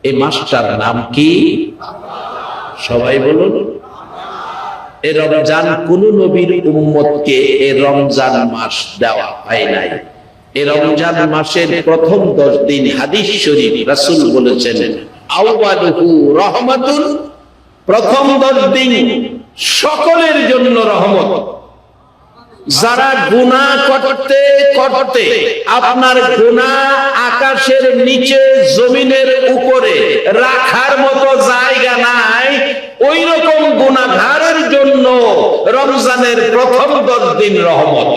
এই মাসটার নাম কি? সবাই বলুন। এই রমজান কোন নবীর উম্মতকে এই রমজান মাস দেওয়া হয় নাই। এই রমজান মাসের প্রথম 10 দিন হাদিস শরীফ রাসূল বলেছেন আউয়ালুহু রাহমাতুন, প্রথম 10 দিন সকলের জন্য রহমত। যারা গুনাহ করতে করতে আপনার গুনাহ আকাশের নিচে জমিনের উপরে রাখার মতো জায়গা নাই, ওই রকম গুনাহগারের জন্য রমজানের প্রথম 10 দিন রহমত।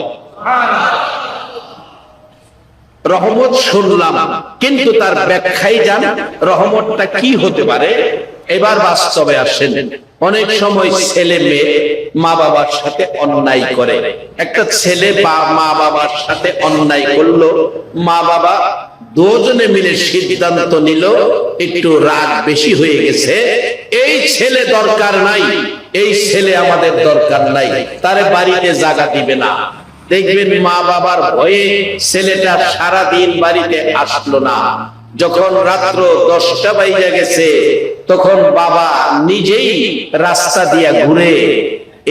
রহমত শুনলাম, কিন্তু তার ব্যাখ্যায় জান রহমতটা কি হতে পারে। এবার বাস্তবে আসেন। অনেক সময় ছেলে মেয়ে মা বাবার সাথে অন্যায় করে। একটা ছেলে বা মা বাবার সাথে অন্যায় করলো, মা বাবা দুজনে মিলে সিদ্ধান্ত নিল একটু রাগ বেশি হয়ে গেছে, এই ছেলে দরকার নাই, এই ছেলে আমাদের দরকার নাই, তারে বাড়িতে জায়গা দিবে না। দেখবেন মা বাবার ভয়ে ছেলেটা সারাদিন বাড়িতে আসলো না। যখন রাত্র 10টা বাজে গেছে, তখন বাবা নিজেই রাস্তা দিয়া ঘুরে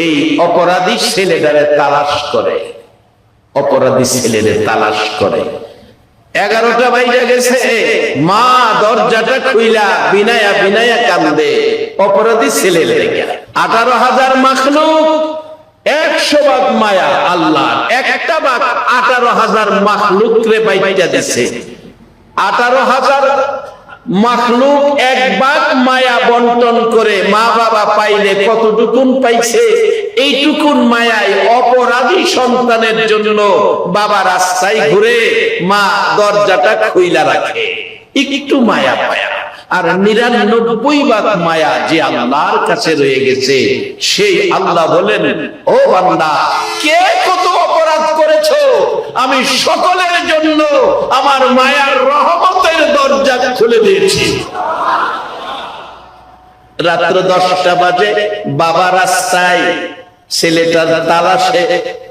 এই অপরাধী ছেলেটারে তালাশ করে, অপরাধী ছেলেদের তালাশ করে। 11টা বাজে গেছে, মা দরজাটা খুইলা বিনায়া বিনায়া কান্দে অপরাধী ছেলে লেগে। 18,000 মাখলুক, 100 ভাগ মায়া আল্লাহ, একটা ভাগ 18,000 মাখলুক রে বাইটা দিছে। 18,000 মাখলুক এক ভাগ মায়া বন্টন করে মা বাবা পাইলে কতটুকুন পাইছে? এইটুকুন মায়ায় অপরাধী সন্তানের জন্য বাবা রাস্তায় ঘুরে, মা দরজাটা খুইলা রাখে, একটু মায়া পায়া। আর 99 ভাগ মায়া যে আল্লাহর কাছে রয়ে গেছে, সেই আল্লাহ বলেন, ও বান্দা, কে কত অপরাধ করেছো, আমি সকলের জন্য আমার মায়ার রহমতের দরজা খুলে দিয়েছি। রাত্র 10টা বাজে, বাবা রাস্তায় ছেলেটার তালাশে,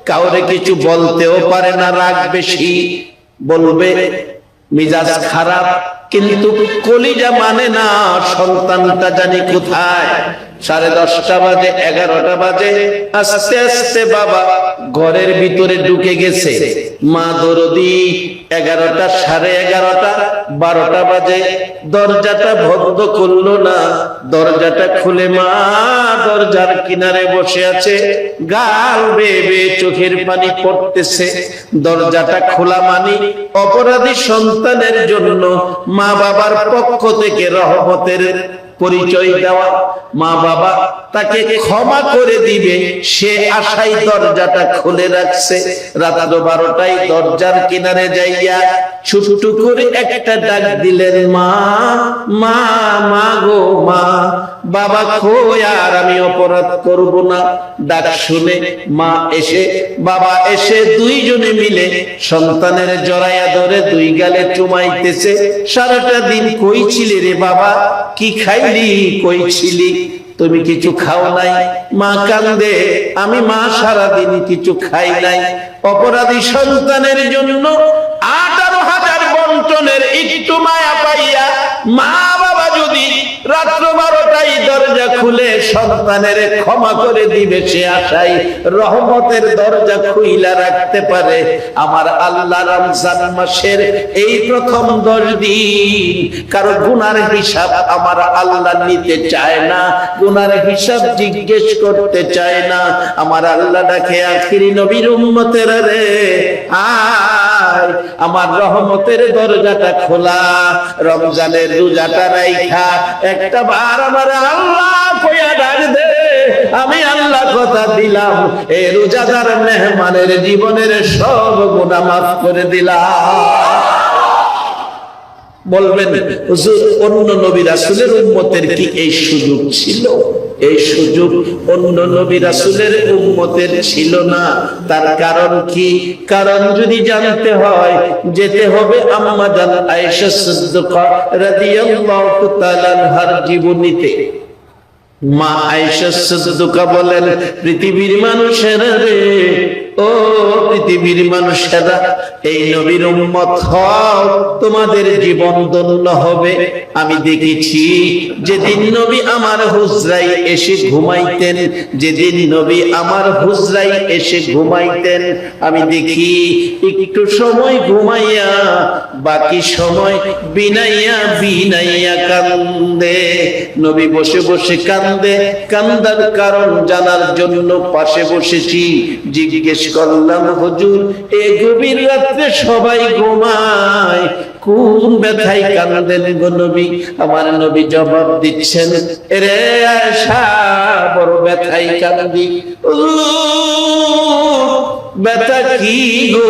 কাউরে কিছু বলতেও পারে না, রাগ বেশি, বলবে, মিজাজ খারাপ, কিন্তু কলিজা মানে না সন্তানটা জানি কোথায়। 10:30 বাজে, 11টা বাজে, আস্তে আস্তে বাবা ঘরের ভিতরে ঢুকে গেছে। মা দরদি 11টা, 11:30, 12টা বাজে, দরজাটা বন্ধ করলো না। দরজাটা খুলে মা দরজার কিনারে বসে আছে, গাল বেয়ে বেয়ে চোখের পানি পড়তেছে। দরজাটা খোলা মানি অপরাধী সন্তানের জন্য মা বাবার পক্ষ থেকে রহমতের পরিচয় দেওয়া। মা বাবা তাকে ক্ষমা করে দিবে সে আশায় দরজাটা খুলে রাখছে। রাত 12টায় দরজার কিনারে যাইয়া ছোট করে একটা ডাক দিলেন, মা মা মা গো মা, বাবা কই আর আমি অপরাধ করব না। ডাক শুনে মা এসে বাবা এসে দুইজনে মিলে সন্তানের জড়াইয়া ধরে 2 গালে চুমাইতেছে। সারাটা দিন কই ছিলে রে বাবা, কি খাইলি, কই ছিলি, তুমি কিছু খাও নাই? মা কান্দে, আমি মা সারাদিন কিছু খাই নাই। অপরাধী সন্তানের জন্য 18,000 বন্টনের একটু মায়া পাইয়া মা বাবা যদি রাত্র 12টায় দরজা খুলে সন্তানের ক্ষমা করে দিবে সে আশায় রহমতের দরজা খুইলা রাখতে পারে। আমার আল্লাহ রমজান মাসের এই প্রথম 10 দিন কারো গুনার হিসাব আমার আল্লাহ নিতে চায় না, গুনার হিসাব জিজ্ঞেস করতে চায় না। আমার আল্লাহ ডাকে, আখিরি নবীর উম্মতেরা রে, আয় আমার রহমতের দরজাটা খোলা, রমজানের রোজাটা রাইখা একটা বার আমার আল্লাহ কইয়া ডাক দে। আমি আল্লাহ কথা দিলাম, এই রোজাদার মেহমানের জীবনের সব গুনাহ মাফ করে দিলাম। বলবেন, হুজুর অন্য নবী রাসূলের উম্মতের কি এই সুযোগ ছিল? এই সুযোগ অন্য নবী রাসূলের উম্মতের ছিল না। তার কারণ কি? কারণ যদি জানতে হয় যেতে হবে আম্মা জান আয়েশা সিদ্দিকা রাদিয়াল্লাহু তাআলা আনহার জীবনীতে। মা আয়েশা সিদ্দিকা বলেন, পৃথিবীর মানুষেরা রে, ও পৃথিবীর মানুষেরা, এই নবীর উম্মত হও, তোমাদের জীবন ধন্য হবে। আমি দেখেছি যেদিন নবী আমার হুজরায় এসে ঘুমাইতেন, যেদিন নবী আমার হুজরায় এসে ঘুমাইতেন, আমি দেখি একটু সময় ঘুমাইয়া বাকি সময় বিনাইয়া বিনাইয়া কান্দে। নবী বসে বসে কান্দে, কান্দার কারণ জানার জন্য পাশে বসেছি। জিজ্ঞেস করলাম, হুজুর এ গভীর রাত্রে সবাই ঘুমায়, কোন ব্যথায় কান্দেন গো নবী? আমার নবী জবাব দিচ্ছেন, রে আয়েশা, বড় ব্যথায় কান্দি। ব্যথা কি গো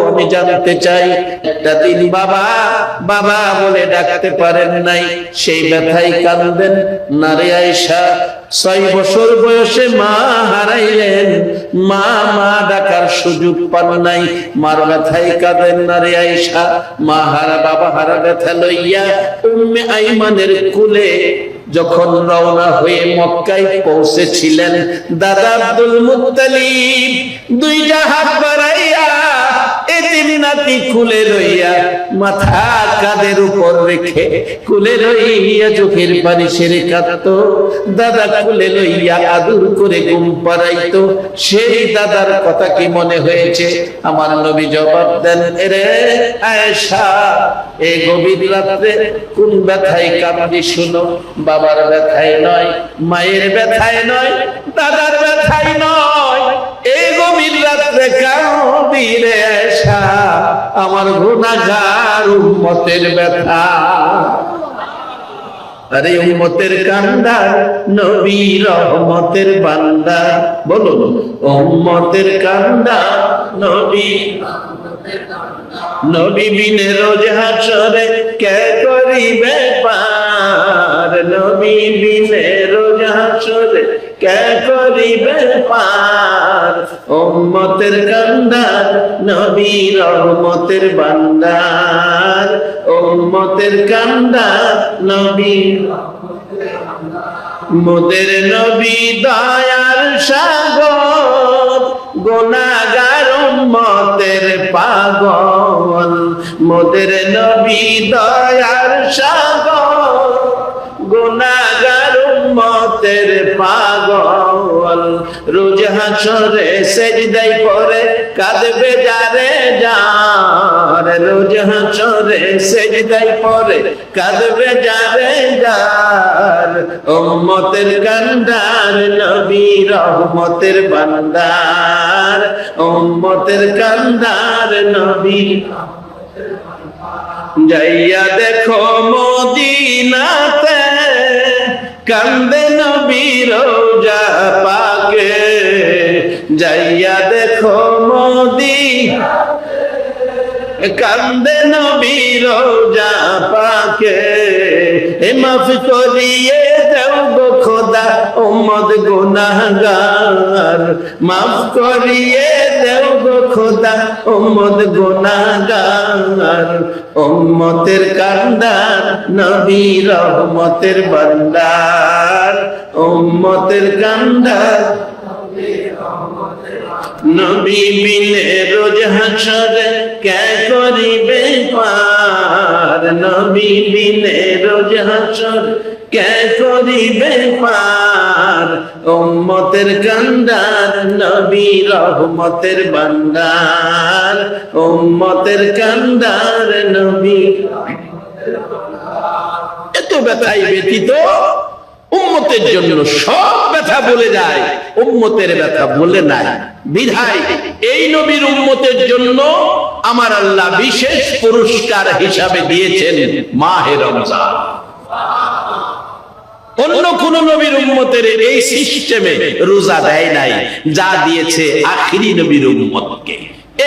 আমি জানতে চাই। একটা দিন বাবা বাবা বলে ডাকতে পারেন নাই, সেই ব্যথায় কান্দেন না রে আয়েশা? 6 বছর বয়সে মা হারাইলেন, মা মা ডাকার সুযোগ পান নাই, মার ব্যথায় কাঁদেন না রে আয়েশা? মা হারা বাবা হারা ব্যথা লইয়া উম্মে আইমানের কুলে যখন রওনা হয়ে মক্কায় পৌঁছেছিলেন, দাদা আব্দুল মুত্তালিব দুইটা হাত বাড়াইয়া এতিম নাতি কুলে লইয়া, মাথা কাঁধের উপর রেখে কুলে লইয়া চোখের পানি ছেড়ে কাঁদতো। দাদা কুলে লইয়া আদর করে ঘুম পাড়াইতো। সেই দাদার কথা কি মনে হয়েছে? আমার নবী জবাব দেন, রে আয়েশা, এই গভীর রাত্রে কোন ব্যথায় কাঁদবি শুনো। বাবার ব্যথায় নয়, মায়ের ব্যথায় নয়, দাদার ব্যথায় নয়, এই গভীর রাত্রে কাঁদবি রে আয়েশা, আমার গুনাহগার উম্মতের ব্যথা। আরে উম্মতের কান্দার নবী রহমতের বান্দা, বলুন উম্মতের কান্দা নবী। নবী বিনে রোজ হাসরে কে করিবে পার, নবী বিনে রোজ হাসরে কে করিবে পার। উম্মতের কান্দার নবী রহমতের বান্দার, উম্মতের কান্দার নবী। মোদের নবী দয়ার সাগর, গুনাহগার উম্মতের পাগল। মোদের নবী দয়ার সাগর, গুনাহগার উম্মতের পাগল। রোজ হাসরে সেজদায় পড়ে কাঁদবে যারে যার, রোজ হাসরে সেজদায় পড়ে কাঁদবে যারে যার। উম্মতের কান্দার নবী রহমতের বান্দার, উম্মতের কান্দার নবী। যাইয়া দেখো মদিনাতে কান্দে নবী রোজা পাকে, যাইয়া দেখো মদিনাতে কান্দে নবী রোজা পাকে। মাফ করিয়ে দেও গো খোদা উম্মত গুনাহগার, মাফ করিয়ে দেও গো খোদা উম্মত গুনাহগার। উম্মতের কান্দার নবী রহমতের বান্দার, উম্মতের কান্দার নবী বিনে রোজ হাসরে কে করিবে পার, নবী বিনে রোজ হাসরে কে করিবে পার। উম্মতের কান্দার নবী রহমতের বান্দার, উম্মতের কান্দার নবী। এত ব্যথায় ব্যতীত উম্মতের জন্য সব ব্যথা বলে যায়, উম্মতের ব্যথা বলে নাই। বিধায় এই নবীর উম্মতের জন্য আমার আল্লাহ বিশেষ পুরস্কার হিসাবে দিয়েছেন মাহে রমজান। অন্য কোন নবীর উম্মতের এই সিস্টেমে রোজা দেয় নাই, যা দিয়েছে আখিরি নবীর উম্মতকে।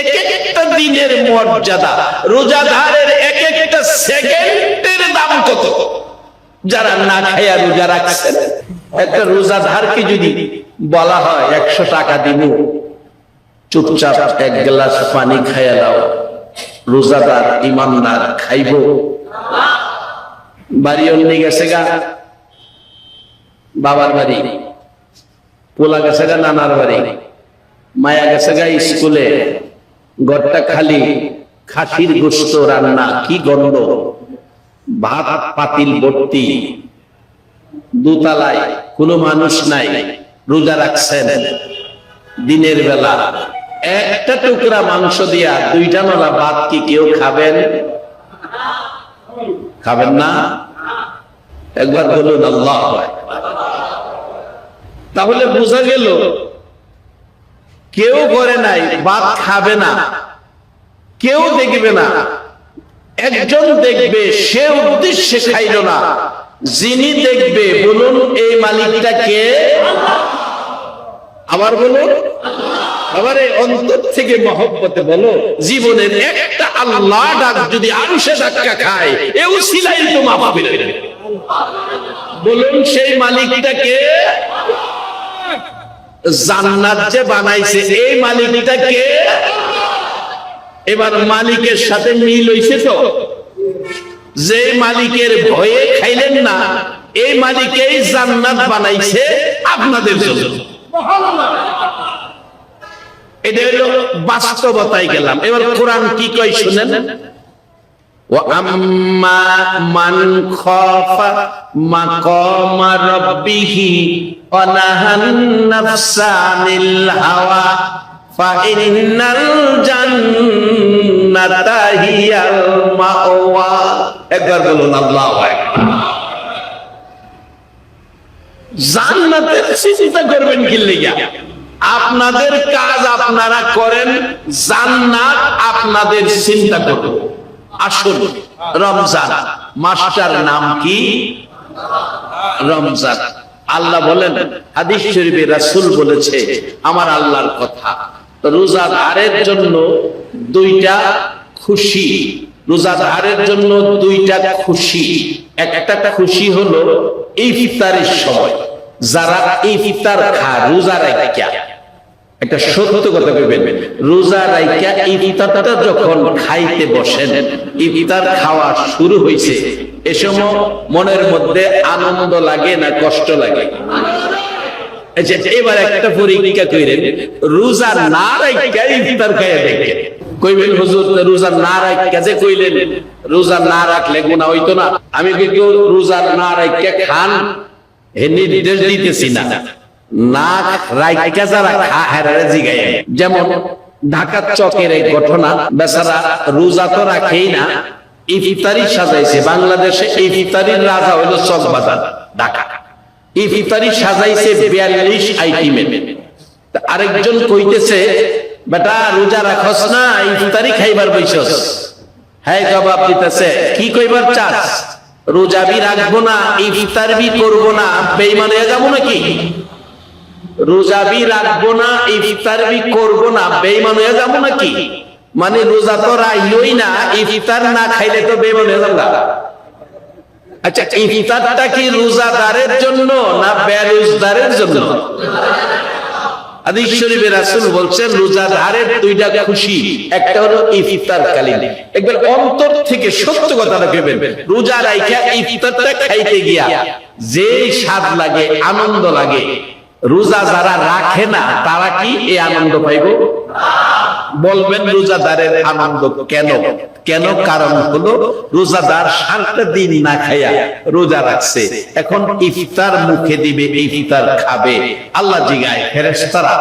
এক একটা দিনের মর্যাদা, রোজাদারের এক একটা সেকেন্ডের দাম কত। যারা না খাইয়া রোজা রাখছেন, একটা রোজাদারকে যদি বলা হয় 100 টাকা দিব, চুপচাপ 1 গ্লাস পানি খাইয়া দাও, রোজাদার ইমানদার খাইব? বাড়ি অন্য গেছে গা, বাবার বাড়ি, পোলা গেছে গা নানার বাড়ি, মায়া গেছে গা স্কুলে, ঘরটা খালি, খাসির গোশত রান্না, কি গন্ধ, ভাত পাতিল ভর্তি, দোতলায় কোনো মানুষ নাই, রোজা রাখছেন, দিনের বেলা একটা টুকরা মাংস দিয়া 2টা নলা ভাত কি কেউ খাবেন? খাবেন না? একবার বলুন আল্লাহু আকবার। তাহলে বোঝা গেল কেউ করে নাই, ভাত খাবে না, কেউ দেখবে না, একজন দেখবে, সে উদ্দেশ্যে খাইল না, যিনি দেখবে বলুন এই মালিকটা কে? আবার বলুন, আবার অন্তর থেকে মহব্বতে বলো, জীবনের একটা আল্লাহ ডাক যদি আরশে ধাক্কা খায়, এও সিলাই তো মা পাবে। বলুন সেই মালিকটা কে? জান্নাত যে বানাইছে এই মালিকটা কে? এবার মালিকের সাথে মিল হইছে তো? যে মালিকের ভয়ে খাইলেন না, এই মালিকই জান্নাত বানাইছে আপনাদের জন্য। এটা হলো বাস্তবতায় গেলাম। এবার কোরআন কি কয় শুনেন। وَأَمَّا مَنْ خَافَ مَقَامَ رَبِّهِ وَنَهَى النَّفْسَ عَنِ الْهَوَى فَإِنَّ الْجَنَّةَ هِيَ الْمَأْوَى। একবার বলুন আল্লাহু আকবার। জান্নাতের চিন্তা করবেন কি লাগা? আপনাদের কাজ আপনারা করেন, জান্নাত আপনাদের চিন্তা করুন। আসুন, রমজান মাসটার নাম কি? রমজান। আল্লাহ বলেন, হাদিস শরীফে রাসূল বলেছে, আমার আল্লাহর কথা, রোজাদারের জন্য 2টা খুশি, রোজাদারের জন্য 2টা খুশি। একটা খুশি হলো ইফতারের সময়, যারা ইফতার খায় রোজা রাখা, একটা সত্য কথা বলবেন, রোজা রাখা ইফতারটা যখন খাইতে বসেন, ইফতার খাওয়া শুরু হয়েছে, এ সময় মনের মধ্যে আনন্দ লাগে না কষ্ট লাগে? এবার একটা পরীক্ষা করেন, রোজা না রাখা ইফতার খাইয়া দেখেন, কইবেন হুজুর রোজা না রাখা যে কইলেন, রোজা না রাখলে গুনাহ হইতো না? আমি কিন্তু রোজা না রাখা খান এ নির্দেশ দিতেছি না, না রাইকা যারা খায় জিগায়। যেমন ঢাকার চকের এই ঘটনা, বেচারা রোজা তো রাখেই না, ইফতারি সাজাইছে। বাংলাদেশে ইফতারির রাজা হলো চকবাজার ঢাকা। ইফতারি সাজাইছে 42 আইটেমের। আরেকজন কইতেছে, বেটা রোজা রাখস না, ইফতারি খাইবার বইছস। হ্যাঁ জবাব দিতেছে, কি কইবার চাস? রোজা বি রাখবো না, ইফতার বি করবো না, বেঈমান হয়ে যাবো নাকি? রোজা বি রাখবো না, ইফতার বি করবো না, বেঈমান হয়ে যাবো নাকি? মানে রোজা তো রাইলই না, ইফতার না খাইলে তো বেঈমান হয়ে যাবো। আচ্ছা, ইফতারটা কি রোজাদারের জন্য না বেরোজদারের জন্য? হাদিস শরীফে রাসূল বলছেন, রোজাদারের 2টা খুশি, একটা হলো ইফতার কালীন। একবার অন্তর থেকে সত্য কথাটা কইবেন, রোজা রাইখা ইফতারটা খাইতে গিয়া যে স্বাদ লাগে, আনন্দ লাগে, রোজা যারা রাখে না তারা কি এই আনন্দ পাইব? বলবেন রোজাদারের আনন্দ কেন? কেন? কারণ হলো রোজাদার 7টা দিন না খাইয়া রোজা রাখছে, এখন ইফতার মুখে দিবে, ইফতার খাবে। আল্লাহ জিগায় ফেরেশতারা,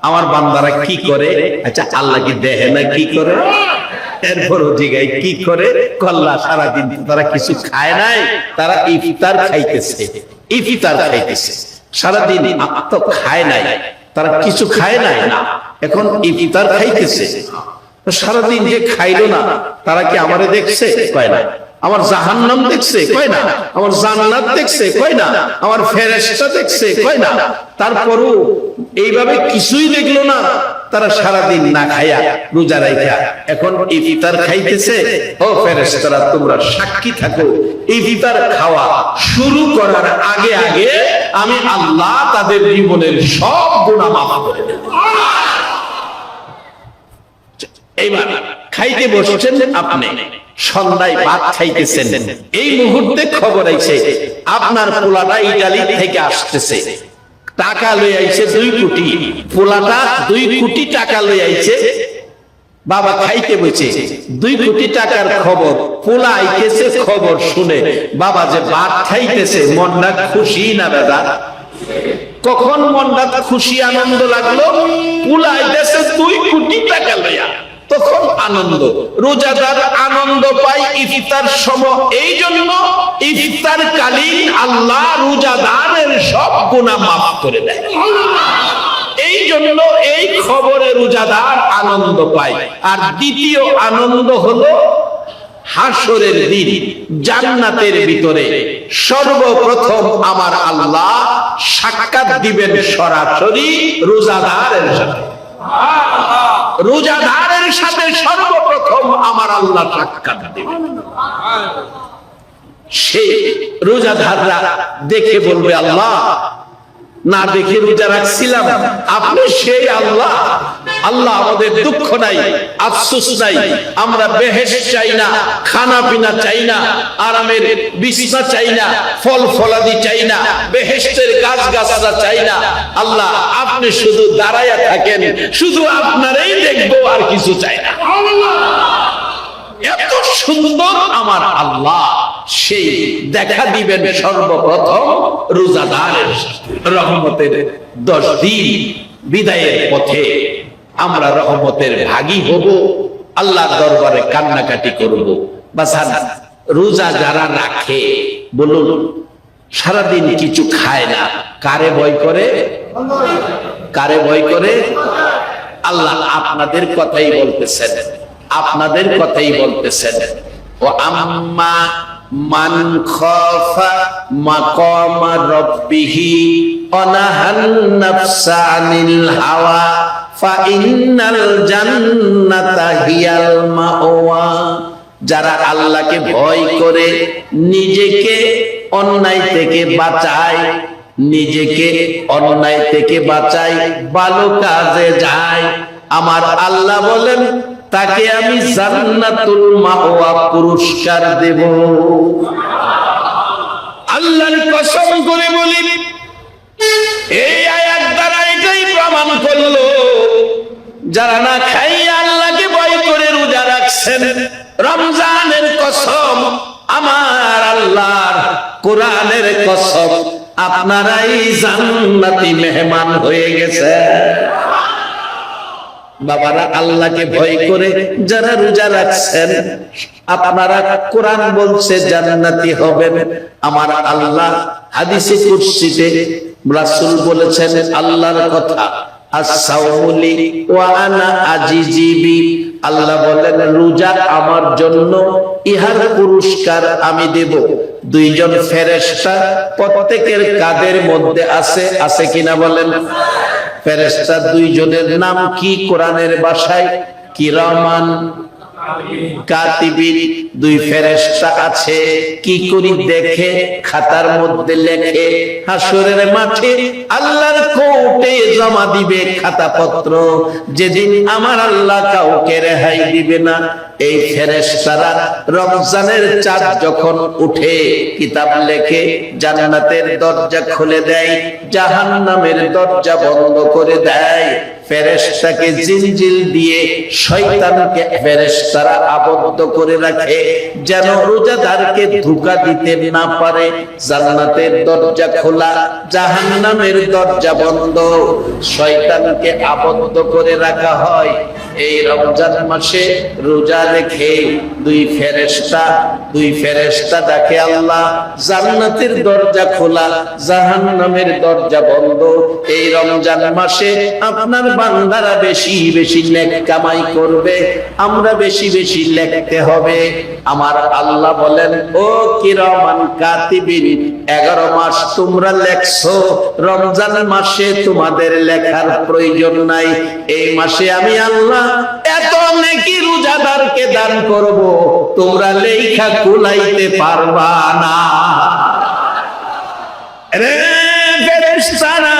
আমার বান্দারা কি করে? আচ্ছা, আল্লাহ কি দেখে না কি করে? এরপরও জিগায় কি করে? কল্লা সারাদিন তারা কিছু খায় নাই, তারা ইফতার খাইতেছে, ইফতার খাইতেছে। সারাদিন তো খায় নাই, তারা কিছু খায় নাই, এখন ইফতার খাইতেছে। সারাদিন যে খাইলো না, তারা কি আমারে দেখছে? কয় না। আমার জাহান্নাম দেখছে? কয় না। আমার জান্নাত দেখছে? কয় না। আমার ফেরেশতা দেখছে? কয় না। তারপরও এইভাবে কিছুই দেখলো না, তারা সারাদিন না খাইয়া রোজা রাখা এখন ইফতার খাইতেছে। ও ফেরেশতারা, তোমরা সাক্ষী থাকো, ইফতার খাওয়া শুরু করার আগে আগে আমি আল্লাহ তাদের জীবনের সব গুনাহ মাফ করে দেব। এইবার খাইতে বসছেন আপনি, সন্ধ্যায় ভাত খাইতেছেন, এই মুহূর্তে খবর আইছে আপনার পোলাটা ইটালি থেকে আসতেছে, টাকা লই আইছে 2 কোটি, পোলাটা 2 কোটি টাকা লই আইছে, বাবা খাইতে বসে 2 কোটি টাকার খবর, পোলা আইতেছে খবর শুনে, বাবা যে ভাত খাইতেছে মনটা খুশি না দাদা? কখন মনটা খুশি আনন্দ লাগলো? পোলা আইতেছে 2 কোটি টাকা লইয়া, তখন আনন্দ। রোজাদার আনন্দ পায় ইফতার সময়, এই জন্য ইফতার কালীন আল্লাহ রোজাদারের সব গুনাহ মাফ করে দেয়। এই জন্য এই খবরে রোজাদার আনন্দ পায়। আর দ্বিতীয় আনন্দ হলো হাসরের দিন জান্নাতের ভিতরে সর্বপ্রথম আমার আল্লাহ সাক্ষাৎ দিবেন সরাসরি রোজাদারের সাথে। রোজাদারের সাথে সর্বপ্রথম আমার আল্লাহ সাক্ষাৎ দিবেন। সেই রোজাদাররা দেখে বলবে, আল্লাহ না দেখে রোজা রাখছিলাম, আপনি সেই আল্লাহ। আল্লাহ আমাদের দুঃখ নাই, আফসোস নাই, আমরা বেহেশত চাই না, খানা পিনা চাই না, আরামের বিছানা চাই না, ফল ফলাদি চাই না, বেহেশতের গাছ গাছরা চাই না। আল্লাহ আপনি শুধু দাঁড়ায়া থাকেন, শুধু আপনারই দেখবো, আর কিছু চাই না। এত সুন্দর আমার আল্লাহ, সেই দেখা দিবেন সর্বপ্রথম রোজাদারের রহমতের 10 দিন বিদায়ের পথে আমরা রহমতের ভাগী হব, আল্লাহর দরবারে কান্নাকাটি করব। বাসান রোজা যারা রাখে, বলুন সারাদিন কিছু খায় না, কারে ভয় করে? কারে ভয় করে? আল্লাহ আপনাদের কথাই বলতেছেন, আপনাদের কথাই বলতেছেন। ও আম্মা মান খাফা মাকাম রাব্বিহি ওয়া নাহান নাফসা আনিল হাওয়া ফা ইন্নাল জান্নাতা হিয়াল মাওয়া। যারা আল্লাহকে ভয় করে, নিজেকে অন্যায় থেকে বাঁচায়, নিজেকে অন্যায় থেকে বাঁচায়, ভালো কাজে যায়, আমার আল্লাহ বলেন তাকে আমি জান্নাতুল মাওয়া পুরস্কার দেব। আল্লাহর কসম করে বলি, এই আয়াত দ্বারা এটাই প্রমাণ করলো, যারা না খাইয়া আল্লাহকে ভয় করে রোজা রাখছেন, রমজানের কসম, আমার আল্লাহর কোরআনের কসম, আপনারাই জান্নাতি মেহমান হয়ে গেছে। বাবারা আল্লাহকে ভয় করে যারা রোজা রাখছেন, আপনারা কোরআন বলছে জান্নাতি হবেন। আমার আল্লাহ হাদিসে কুরসিতে রাসূল বলেছেন আল্লাহর কথা, আস-সাওমুলি ওয়া আনা আজিজিবি। আল্লাহ বলেন রোজা আমার জন্য, ইহার পুরস্কার আমি দেব। 2 জন ফেরেশতা প্রত্যেকের কাঁধের মধ্যে আছে, আছে কিনা বলেন? ফেরেশতা 2 জনের নাম কি কোরআনের ভাষায়? কিরামান কাতিবিন। 2 ফেরেশতা আছে, কি করি দেখে, খাতার মধ্যে লেখে, হাসরের মাঠে আল্লাহর কোর্টে জমা দিবে খাতাপত্র, যেদিন আমার আল্লাহ কাউকে রেহাই দিবে না। এই ফেরেশতারা রমজানের চাঁদ যখন উঠে কিতাব লেখে, জান্নাতের দরজা খুলে দেয়, জাহান্নামের দরজা বন্ধ করে দেয়। ফেরেশতাকে জিনজিল দিয়ে শয়তানকে ফেরেশতারা আবদ্ধ করে রাখে, যেন রোজাদারকে ধোঁকা দিতে না পারে। জান্নাতের দরজা খোলা, জাহান্নামের দরজা বন্ধ, শয়তানকে আবদ্ধ করে রাখা হয়। এই রমজান মাসে রোজা রেখে 2 ফেরেশতা ডাকে, আল্লাহ জান্নাতের দরজা খোলা, জাহান্নামের দরজা বন্ধ। এই রমজান মাসে আপনার বান্দারা বেশি বেশি নেক কামাই করবে, আমরা বেশি বেশি লিখতে হবে। আমার আল্লাহ বলেন, ও কিরামান কাতিবিন, 11 মাস তোমরা লেখছো, রমজান মাসে তোমাদের লেখার প্রয়োজন নাই। এই মাসে আমি আল্লাহ এত নেকি রোজাদারকে দান করব, তোমরা লেখা কুলাইতে পারবা না। রে ফেরেশতারা,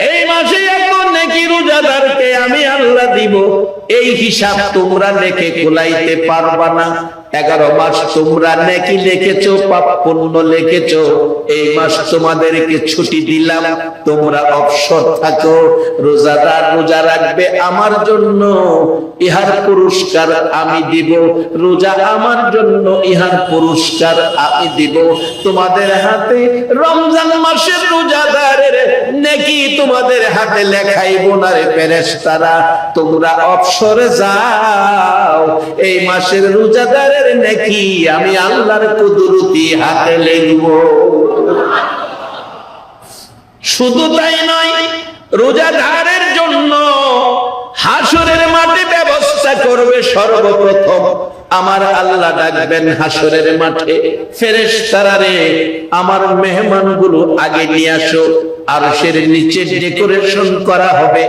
এই মাসে এত নেকি রোজাদারকে আমি আল্লাহ দিব, এই হিসাব তোমরা লেখে কুলাইতে পারবা না। 11 মাস তোমরা নেকি লিখেছো, পাপ পুণ্য লিখেছো, এই মাস তোমাদেরকে ছুটি দিলাম, তোমরা অবসর থাকো। রোজাদার রোজা রাখবে আমার জন্য, ইহার পুরস্কার আমি দিব। রোজা আমার জন্য, ইহার পুরস্কার আমি দিব। তোমাদের হাতে রমজান মাসের রোজাদারের নেকি তোমাদের হাতে লেখাইব না রে ফেরেশতারা, তোমরা অবসরে যাও। এই মাসের রোজাদারের নেকি আমি আল্লাহর কুদরতি হাতে লিখব। শুধু তাই নয়, রোজাদারের জন্য হাসরের মাঠে ব্যবস্থা করবে। সর্বপ্রথম আমার আল্লাহ ডাকবেন হাসরের মাঠে, ফেরেশতারা রে আমার মেহমানগুলো আগে নিয়ে আসো। আরশের নিচে ডেকোরেশন করা হবে,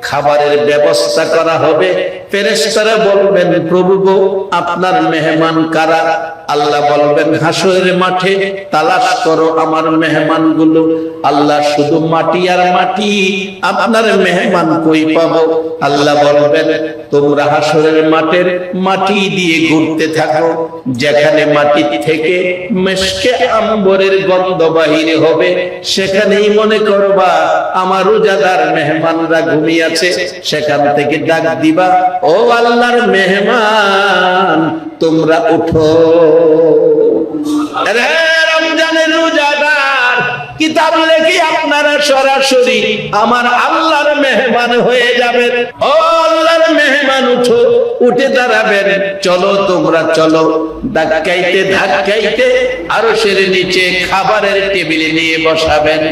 খাবারের ব্যবস্থা করা হবে। ফেরেশতারা বলবেন প্রভু গো আপনার মেহমান কারা? আল্লাহ বলবেন হাসরের মাঠে তালাশ করো আমার মেহমানগুলো। আল্লাহ শুধু মাটি আর মাটি, আপনার মেহমান কই পাবো? আল্লাহ বলবেন তোমরা হাসরের মাঠের মাটি দিয়ে ঘুরতে থাকো, যেখানে মাটি থেকে মেশকে আম্বরের গন্ধ বাহির হবে, সেখানেই মনে করবা আমার রোজাদার মেহমানরা ঘুমিয়ে আছে। সেখান থেকে ডাক দিবা, ও আল্লাহর মেহমান তোমরা উঠো। রমজানের রোজাদার কিতাব লেখি আপনারা সরাসরি আমার আল্লাহর মেহমান হয়ে যাবেন। ও আল্লাহর মেহমান উঠো, উঠে দাঁড়াবেন। চলো তোমরা চলো। ধাক্কাইতে ধাক্কাইতে আরশের নিচে খাবারের টেবিলে নিয়ে বসাবেন।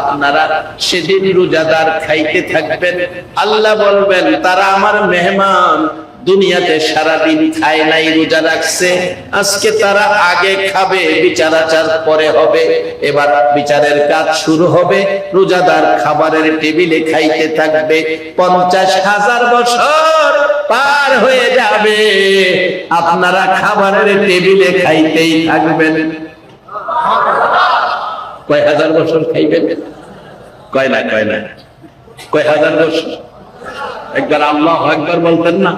আপনারা সেদিন রোজাদার খাইতে থাকবেন। আল্লাহ বলবেন তারা আমার মেহমান, দুনিয়াতে সারাদিন খায় নাই, রোজা রাখছে, আজকে তারা আগে খাবে, বিচার আচার পরে হবে। এবার বিচারের কাজ শুরু হবে। রোজাদার খাবারের টেবিলে খাইতে থাকবে। 50,000 বছর পার হয়ে যাবে, আপনারা খাবারের টেবিলে খাইতেই থাকবেন। কয় হাজার বছর খাইবেন? কয় না কয় হাজার বছর? একবার আল্লাহু আকবার বলতেন না?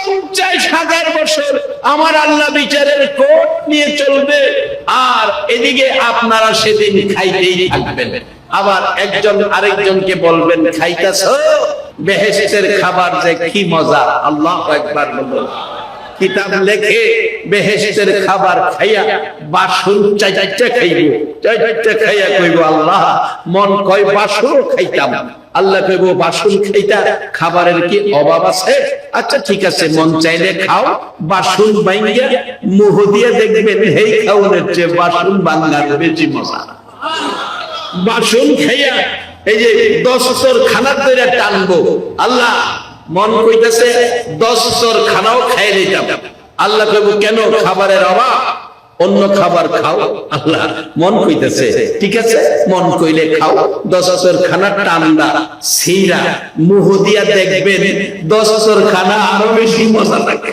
50,000 বছর আমার আল্লাহ বিচারের কোর্ট নিয়ে চলবে, আর এদিকে আপনারা সেদিন খাইতেই থাকবেন। আবার একজন আরেকজনকে বলবেন খাইতেছো, বেহেশতের খাবার যে কি মজা। আল্লাহু আকবার বলুন। কিতাব লেখে বেহেশতের খাবার খাইয়া বাসন চাইতে খাইব, চাইতে খাইয়া কইব আল্লাহ মন কয় বাসন খাইতাম। আল্লাহ কইব বাসন খাইতা, খাবারের কি অভাব আছে? আচ্ছা ঠিক আছে, মন চাইলে খাও। বাসন বাইঙ্গা মুহ দিয়ে দেখবেন এই খাওয়ানোর চেয়ে বাসন বাংলার বেশি মজা। বাসন খাইয়া এই যে 10 স্তর খানার তৈরি টানবো, আল্লাহ মন কইতেছে 10 স্তর খানাও খাই নিতাম। আল্লাহ কইব কেন? খাবারের অভাব, অন্য খাবার খাও। আল্লাহ মন কইতেছে ঠিক আছে, মন কইলে খাও। 10 স্তর খানা টান্দা সিরা মুহ দিয়া দেখবেন 10 স্তর খানা আরো বেশি মজা লাগে।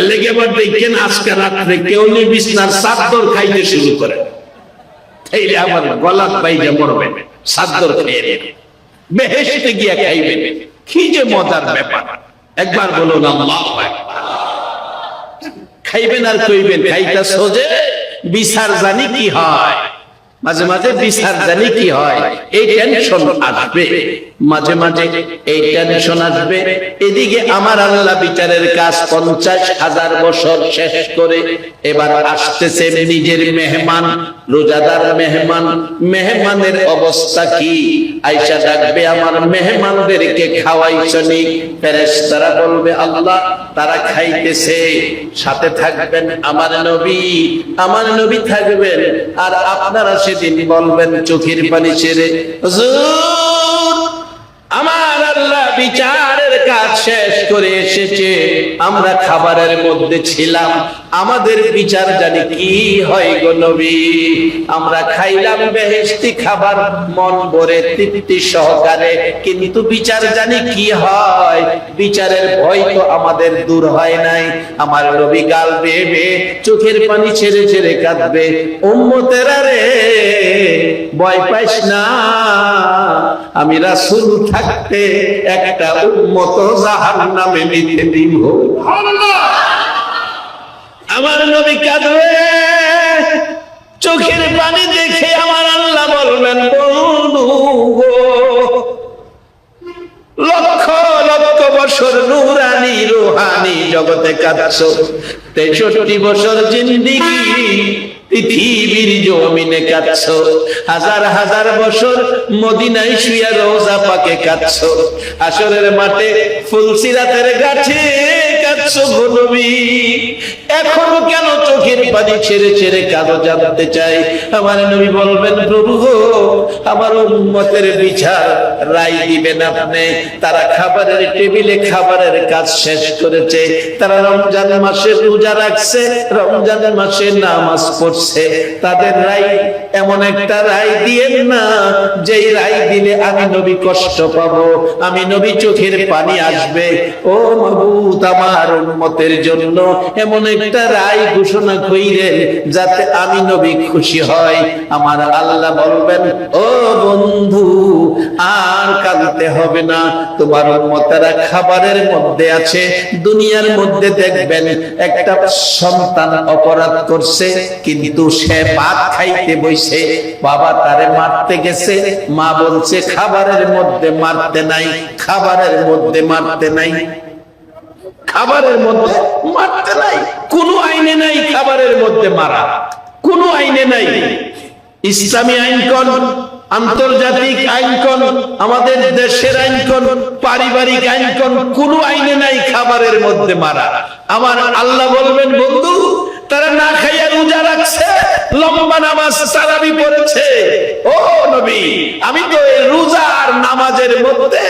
লেগে আবার দেখেন আজকে রাত্রে কেউ নি বিছনার চাদর খাইতে শুরু করে, এইলে আবার গলাত বাইজা মরবে, চাদর খেয়ে বেহেশতে গিয়া খাইবেন। কি যে মজার ব্যাপার! একবার বলুন আল্লাহু আকবার। খাইবেন আর কইবেন খাইতাছো যে বিচার জানি কি হয়। মাঝে মাঝে বিচার জানি কি হয়, এই টেনশন আসবে, মাঝে মাঝে এই টেনশন আসবে। এদিকে আমার আল্লাহ বিচারের কাজ 50,000 বছর শেষ করে এবার আসতেছে নিজের মেহমান, রোজাদার মেহমান। মেহমানের অবস্থা কি? আয়েশা ডাকবে আমার মেহমানদেরকে খাওয়াইছনি? ফেরেশতারা বলবে আল্লাহ তারা খাইতেছে, সাথে থাকবেন আমার নবী, আমার নবী থাকবেন। আর আপনারা সেদিন বলবেন চোখের পানি ছেড়ে হুজুর আমার আল্লাহ বিচারের কাজ শেষ করে এসেছে, আমরা খাবারের মধ্যে ছিলাম, আমাদের বিচার জানি কি হয় গো নবী। আমরা খাইলাম বেহেশতি খাবার মন ভরে তৃপ্তি সহকারে, কিন্তু বিচার জানি কি হয়, বিচারের ভয় তো আমাদের দূর হয় নাই। আমার নবী গাল বেয়ে বেয়ে চোখের পানি ছেড়ে ছেড়ে কাঁদবে, উম্মতেরা রে ভয় পাইস না, আমি রাসূল থাকতে একটা উম্মত জাহান্নামে নিতে দিব। আমার নবী কাঁদবে, চোখের পানি দেখে আমার আল্লাহ বলবেন বন্ধু গো, লক্ষ লক্ষ বছর নূরানি রূহানি জগতে কাঁদছো, 63 বছর জিন্দেগি পৃথিবীর জমিনে কাঁদছো, হাজার হাজার বছর মদিনায় শুয়া রওজা পাকে কাঁদছো, হাসরের মাঠে ফুলসিরাতের গাছে কাঁদছো গো নবী, এখনো কেন চোখের পানি ছেড়ে ছেড়ে কাঁদো জানতে চাই। আমার নবী বলবেন প্রভু গো, আমার উম্মতের বিচার রায় দিবেন আপনি। তারা খাবারের টেবিলে খাবারের কাজ শেষ করেছে, তারা রমজান মাসে রোজা রাখছে, রমজান মাসে নামাজ পড়ছে, তাদের রায় এমন একটা রায় দিয়েন না যেই রায় দিলে আমি নবী কষ্ট পাবো, আমি নবী চোখের পানি আসবে। ও মাবুদ, আমার উম্মতের জন্য এমন একটা রায় ঘোষণা কইরেন যাতে আমি নবী খুশি হয়। আমার আল্লাহ বলবেন ও বন্ধু, আর কাঁদতে হবে না, তোমার উম্মতেরা খাবারের মধ্যে আছে। দুনিয়ার মধ্যে দেখবেন একটা সন্তান অপরাধ করছে, কিন্তু সে ভাত খাইতে বইছে, বাবা তারে মারতে গেছে, মা বলছে খাবারের মধ্যে মারতে নাই, খাবারের মধ্যে মারতে নাই, খাবারের মধ্যে মারতে নাই। কোন আইনে নাই খাবারের মধ্যে মারা, কোন আইনে নাই। ইসলামী আইন কোন, আন্তর্জাতিক আইন কোন, আমাদের দেশের আইন কোন, পারিবারিক আইন কোন, কোন আইনে নাই খাবারের মধ্যে মারা। আমার আল্লাহ বলবেন বন্ধু, তারা না খাইয়া রোজা রাখছে, লম্বা নামাজ তারাবি পড়েছে, ও নবী আমি তো এই রোজা আর নামাজের মধ্যে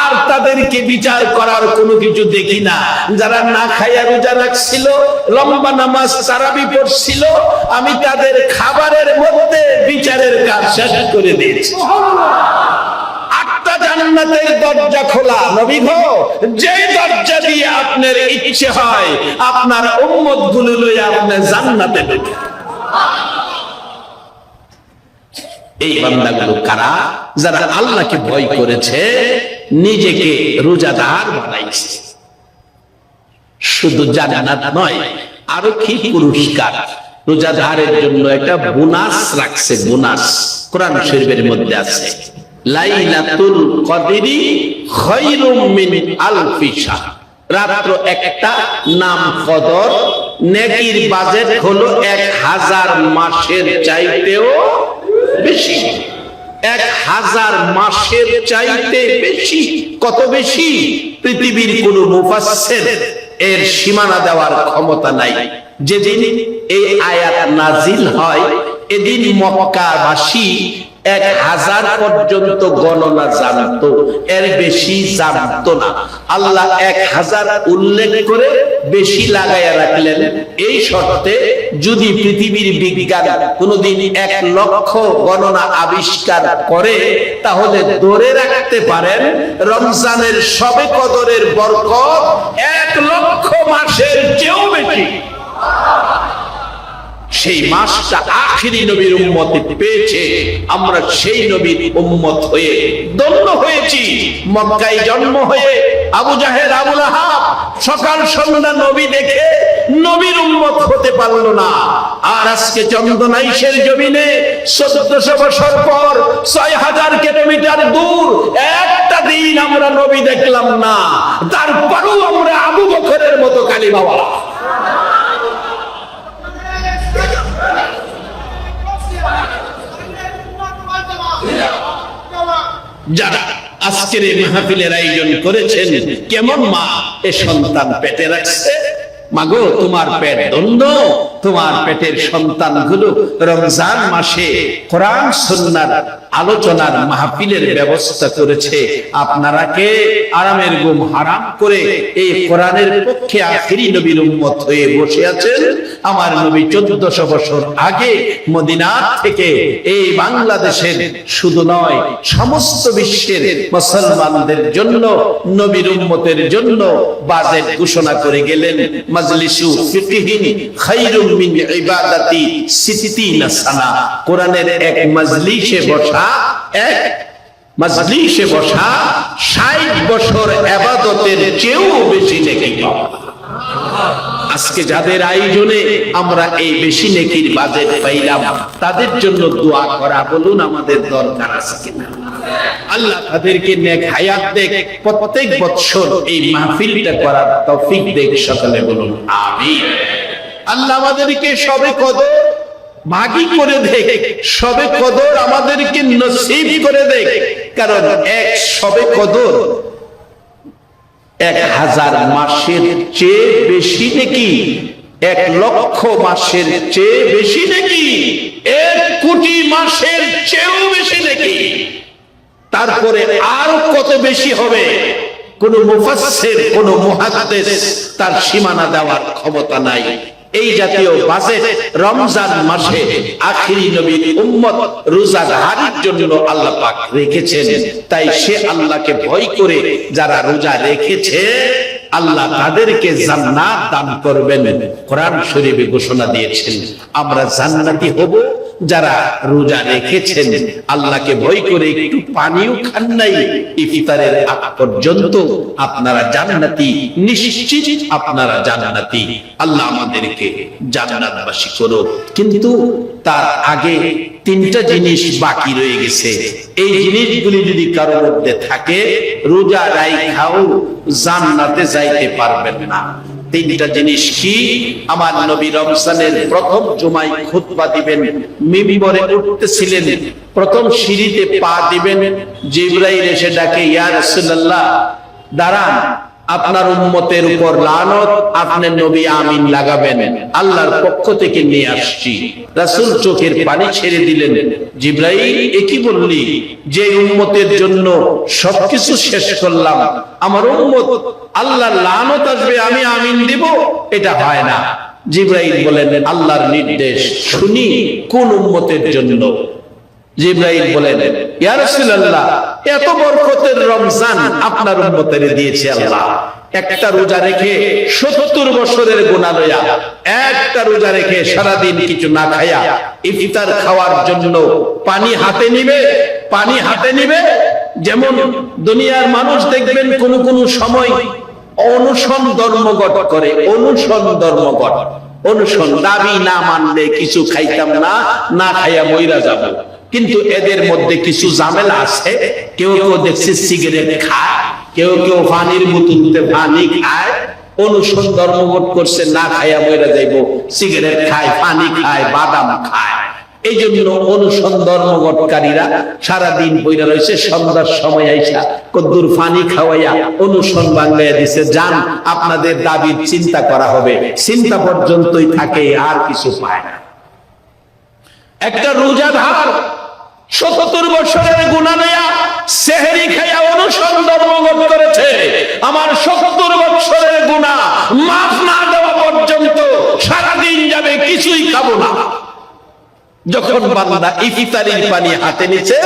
আর তাদেরকে বিচার করার কোনো কিছু দেখি না। যারা না খাইয়া রোজা রাখছিল, লম্বা নামাজ তারাবি পড়ছিল, আমি তাদের খাবারের মধ্যে বিচারের কাজ শেষ করে দিয়েছি। জান্নাতের দরজা খোলা, নবী গো, যে দরজা দিয়ে আপনার ইচ্ছে হয় আপনার উম্মত গুলো লইয়া আপনি জান্নাতে ঢুকে। এই বান্দাগুলো কারা? যারা আল্লাহকে ভয় করেছে, নিজেকে রোজাদার বানাইছে। শুধু জান্নাত নয়, আরো কি পুরস্কার রোজাদারের জন্য একটা বোনাস রাখছে। বোনাস কোরআন শরীফের মধ্যে আছে, লাইলাতুল কদরি খায়রুম মিন আলফি শাহর। রাত্র একটা, নাম কদর, নেকির বাজেট হলো 1000 মাসের চাইতেও বেশি। 1000 মাসের চাইতে বেশি। কত বেশি? পৃথিবীর কোন মুফাসসির এর সীমানা দেওয়ার ক্ষমতা নাই। যেদিন এই আয়াত নাজিল হয়, এদিন মক্কাবাসী 1000 পর্যন্ত গণনা জানতো, এর বেশি জানতো না। আল্লাহ 1000 উল্লেখ করে বেশি লাগাইয়া রাখলেন এই শর্তে, যদি পৃথিবীর বিজ্ঞান কোনদিন 1 লক্ষ গণনা আবিষ্কার করে, তাহলে ধরে রাখতে পারেন রমজানের শবে কদরের বরকত 1 লক্ষ মাসের চেয়েও বেশি। সেই মাসটা আখিরি নবীর উম্মতে পেয়েছে, আমরা সেই নবীর উম্মত হয়ে ধন্য হয়েছি। মক্কায় জন্ম হয়ে আবু জাহেল, আবু লাহাব সকাল সন্ধ্যা নবী দেখে নবীর উম্মত হতে পারলো না। আর আজকে চন্দনাইশের জমিনে 1400 বছর পর 6000 কিলোমিটার দূর একটা দিন আমরা নবী দেখলাম না, তারপরও আমরা আবু বকরের মতো কালিমা বলা। যারা আজকের এই মাহফিলের আয়োজন করেছেন, কেমন মা এ সন্তান পেটে রাখছে, মাগো তোমার পেট ধন্য, তোমার পেটের সন্তানগুলো রমজান মাসে কোরআন সুন্নাহর আলোচনার মাহফিলের ব্যবস্থা করেছে। আপনারা কে আরামের ঘুম হারাম করে এই কোরআনের পক্ষে আখিরি নবীর উম্মত হয়ে বসে আছেন। আমার নবী 1400 বছর আগে মদিনা থেকে এই বাংলাদেশের শুধু নয় সমস্ত বিশ্বের মুসলমানদের জন্য, নবীর উম্মতের জন্য বাজেট ঘোষণা করে গেলেন, মাজলিসু ফিকহিন খায়রুম মিন ইবাদাতি 60 সানা। কোরআনের এক মজলিসে বসা, 60 বছর ইবাদতের চেয়েও বেশি নেকি পাওয়া। আজকে যাদের আয়োজনে আমরা এই বেশি নেকির বাজেট পাইলাম, তাদের জন্য দোয়া করা বলুন আমাদের দরকার আছে কিনা? আল্লাহ তাদেরকে নেক হায়াত দেখ, প্রত্যেক বছর এই মাহফিলটা করার তৌফিক দেখ, সকলে বলুন আমিন। আল্লাহ আমাদেরকে সবে কদর ভাগী করে দেখ, সবে কদর আমাদেরকে নসিব করে দেখ, কারণ এক সবে কদর 1000 মাসের চেয়ে বেশি নাকি, 1 লক্ষ মাসের চেয়ে বেশি নাকি, 1 কোটি মাসের চেয়েও বেশি নাকি। তারপরে আর কত বেশি হবে, কোন মুফাসসির কোন মুহাদ্দিস তার সীমানা দেওয়ার ক্ষমতা নাই। এই জাতীয় বাজেট রমজান মাসে আখিরি নবীর উম্মত রোজাদারের জন্য আল্লাহ পাক রেখেছেন। তাই সে আল্লাহকে ভয় করে যারা রোজা রেখেছে, আল্লাহ তাদেরকে জান্নাত দান করবেন। কোরআন শরীফে ঘোষণা দিয়েছেন আমরা জান্নাতি হব যারা রোজা রেখেছেন, আল্লাহকে ভয় করে একটু পানিও খান নাই ইফতারের আগ পর্যন্ত, আপনারা জান্নাতি, নিশ্চিত আপনারা জান্নাতি। আল্লাহ আমাদেরকে জান্নাতবাসী করো। কিন্তু তার আগে 3টা জিনিস বাকি রয়ে গেছে। এই জিনিসগুলি যদি কারোর মধ্যে থাকে, রোজা রাইখাও জান্নাতে যাইতে পারবেন না। 3টা জিনিস কি? আমার নবী রমজানের প্রথম জুমায় খুতবা দিবেন, মিম্বরে উঠতেছিলেন, প্রথম সিঁড়িতে পা দিবেন, জিবরাইল এসে ডাকে, ইয়া রাসূলুল্লাহ দাঁড়ান, আপনার উম্মতের উপর লানত, আপনি নবী আমিন লাগাবেন, আল্লাহর পক্ষ থেকে নিয়ে আসছি। রাসূল চোখের পানি ছেড়ে দিলেন, জিবরাইল এ কি বললি, যে উম্মতের জন্য সবকিছু শেষ করলাম, আমার উম্মত আল্লাহর লানত আসবে আমি আমিন দিব, এটা হয় না। জিবরাইল বলেন আল্লাহর নির্দেশ, শুনি কোন উম্মতের জন্য? জিবরাইল বলেন, ইয়া রাসূলুল্লাহ এত বরকতের রমজান আপনার উম্মতের দিয়েছে আল্লাহ, একটা রোজা রেখে 70 বছরের গুনাহ লয়া, একটা রোজা রেখে সারাদিন কিছু না খায়া ইফতার খাওয়ার জন্য পানি হাতে নিবে, পানি হাতে নিবে। যেমন দুনিয়ার মানুষ দেখবেন কোন কোন সময় অনুসরণ ধর্মঘট করে, অনুসরণ ধর্মঘট, অনুসরণ দাবি না মানলে কিছু খাইতাম না, না খাইয়া মইরা যাব। কিন্তু এদের মধ্যে কিছু ঝামেলা আছে। কেউ কেউ দেখছি সিগারেট খায়, কেউ কেউ পানির বোতলতে পানি খায়, অনুসরণ ধর্মঘট করছে, না খাইয়া মইরা যাইব, সিগারেট খায়, পানি খায়, বাদাম খায়। এই জন্য অনুসরণ ধর্মঘটকারীরা সারাদিন বইরা রয়েছে, সন্ধ্যার সময় আইসা কদ্দুর পানি খাওয়াইয়া অনুসরণ বাংলায় দিছে, যান আপনাদের দাবির চিন্তা করা হবে, চিন্তা পর্যন্তই থাকে, আর কিছু পায় না। একটা রোজাদার ৭০ বছরের গুনাহ নিয়া সেহরি খাইয়া অনুসরণ ধর্মঘট করেছে, আমার ৭০ বছরের গুনাহ মাফ না দেওয়া পর্যন্ত সারাদিন যাবে, কিছুই খাবো না। যখন বান্দা ইফতারির পানি হাতে নিচ্ছে,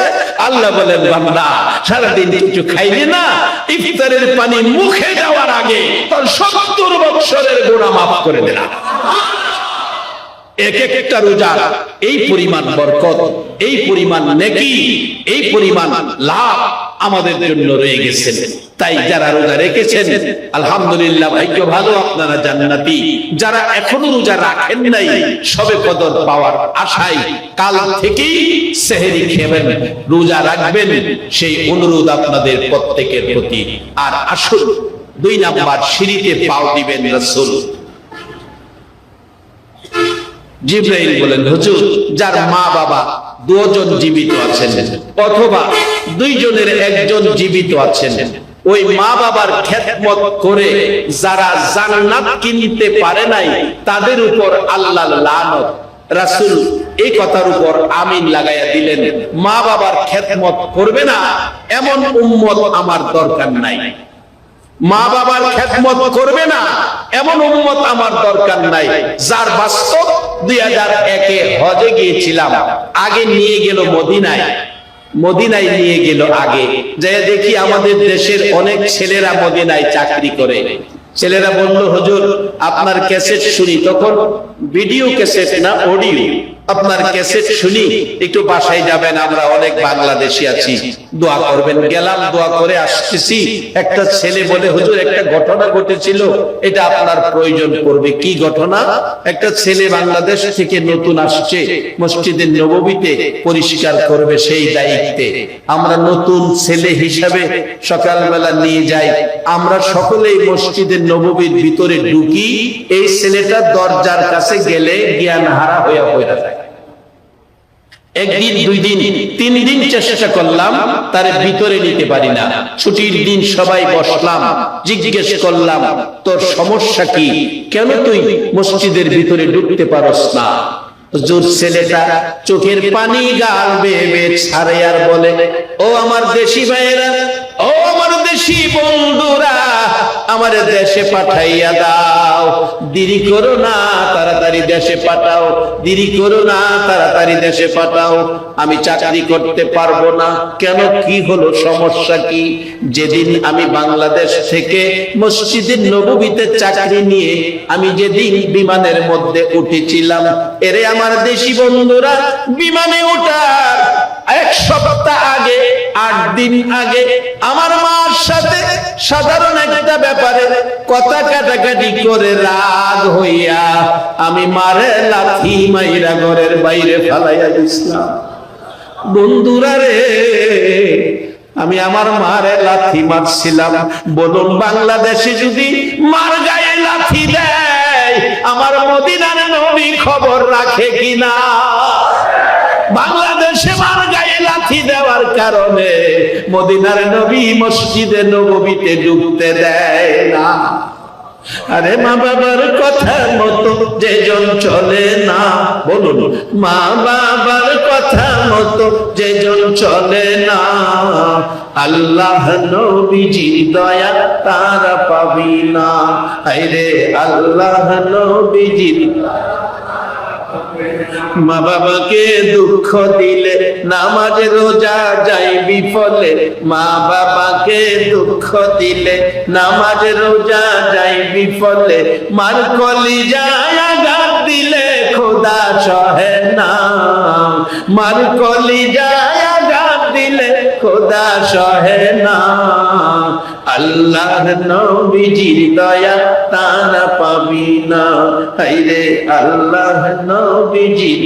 আল্লাহ বলেন বান্দা সারাদিন কিছু খাইলি না, ইফতারের পানি মুখে দেওয়ার আগে তোর ৭০ বছরের গুনাহ মাফ করে দিলাম। এক একটা রোজার এই পরিমাণ বরকত, এই পরিমাণ নেকি, এই পরিমাণ লাভ আমাদের জন্য রয়ে গেছে। তাই যারা রোজা রেখেছেন আলহামদুলিল্লাহ, ভাগ্য ভালো, আপনারা জান্নাতি। যারা এখনো রোজা রাখেন নাই, সবে কদর পাওয়ার আশায় কাল থেকেই সেহরি খাবেন, রোজা রাখবেন, সেই অনুরোধ আপনাদের প্রত্যেকের প্রতি। আর আসুন 2 নাম্বার সিঁড়িতে পাও দিবেন রাসূল। জিবরাইল বলেন, হুজুর যার মা বাবা 2 জন জীবিত আছেন, অথবা 2 জনের 1 জন জীবিত আছেন, ওই মা বাবার খেদমত করে যারা জান্নাত কিনতে পারে নাই, তাদের উপর আল্লাহর লানত। রাসূল এই কথার উপর আমিন লাগাইয়া দিলেন, মা বাবার খেদমত করবে না এমন উম্মত আমার দরকার নাই, মা বাবার খেদমত করবে না এমন উম্মত আমার দরকার নাই। যার বাস্তব 2001-এ হজে গিয়েছিলাম, আগে নিয়ে গেল মদিনায়, মদিনায় নিয়ে গেল আগে, যে দেখি আমাদের দেশের অনেক ছেলেরা মদিনায় চাকরি করে। ছেলেরা বলল, হুজুর আপনার ক্যাসেট শুনি, তখন ভিডিও ক্যাসেট না অডিও, আপনার ক্যাসেট শুনি, একটু বাসায় যাবেন, আমরা অনেক বাংলাদেশি আছি, দোয়া করবেন। গেলাম, দোয়া করে আসতেছি, একটা ছেলে বলে, হুজুর একটা ঘটনা ঘটেছিল, এটা আপনার প্রয়োজন পড়বে। কি ঘটনা? একটা ছেলে বাংলাদেশ থেকে নতুন আসছে, মসজিদের নববীতে পরিষ্কার করবে, সেই দায়িত্বে আমরা নতুন ছেলে হিসাবে সকালবেলা নিয়ে যাই। আমরা সকলেই মসজিদের নববীর ভিতরে ঢুকি, এই ছেলেটা দরজার কাছে গেলে জ্ঞান হারা হয়ে যায়। একদিন, 2 দিন, 3 দিন চেষ্টা করলাম, তার ভিতরে নিতে পারি না। ছুটির দিন সবাই বসলাম, জিজ্ঞেস করলাম, তোর সমস্যা কি? কেন তুই মসজিদের ভিতরে ঢুকতে পারস না? হুজুর, ছেলেটা চোখের পানি গাল বেয়ে বেয়ে ছাড়ে আর বলে, ও আমার দেশি ভাইয়েরা, ও আমার দেশি বন্ধুরা, আমার দেশে পাঠাইয়া দাও, দেরি করো না, তাড়াতাড়ি দেশে পাঠাও, দেরি করো না, তাড়াতাড়ি দেশে পাঠাও, আমি চাকরি করতে পারবো না। কেন, কি হলো, সমস্যা কি? যেদিন আমি বাংলাদেশ থেকে মসজিদের নববীতে চাকরি নিয়ে আমি যেদিন বিমানের মধ্যে উঠেছিলাম, এরে আমার দেশি বন্ধুরা, বিমানে ওঠার 1 সপ্তাহ আগে, 8 দিন আগে আমার মার সাথে সাধারণ একটা ব্যাপারে কথা কাটাকাটি করে রাগ হইয়া আমি মারে লাথি মাইরা ঘরের বাইরে ফেলাইয়া দিছিলাম। বন্ধুরা রে, আমি আমার মারে লাথি মারছিলাম। বলুন, বাংলাদেশে যদি মার গায়ে লাথি দেয়, আমার মদিনার নবী খবর রাখে কিনা? বাংলাদেশে মার গায়ে লাথি দেওয়ার কারণে মদিনার নবী মসজিদে নববীতে ঢুকতে দেয় না। আরে মা বাবার কথা মতো যেজন চলে না, বলুন, মা বাবার কথা মতো যেজন চলে না, আল্লাহ নবীজির দয়া তারা পাবি না। আরে আল্লাহ নবীজির, মা বাবাকে দুঃখ দিলে নামাজ রোজা যায় বিফলে, মা বাবাকে দুঃখ দিলে নামাজ রোজা যায় বিফলে, মার কলিজায় আঘাত দিলে খোদা সহে না, মার কলিজায় আঘাত দিলে খোদা সহে না, আল্লাহ নবীজির দয়া তারা পাবি না। হায়রে আল্লাহ নবীজির,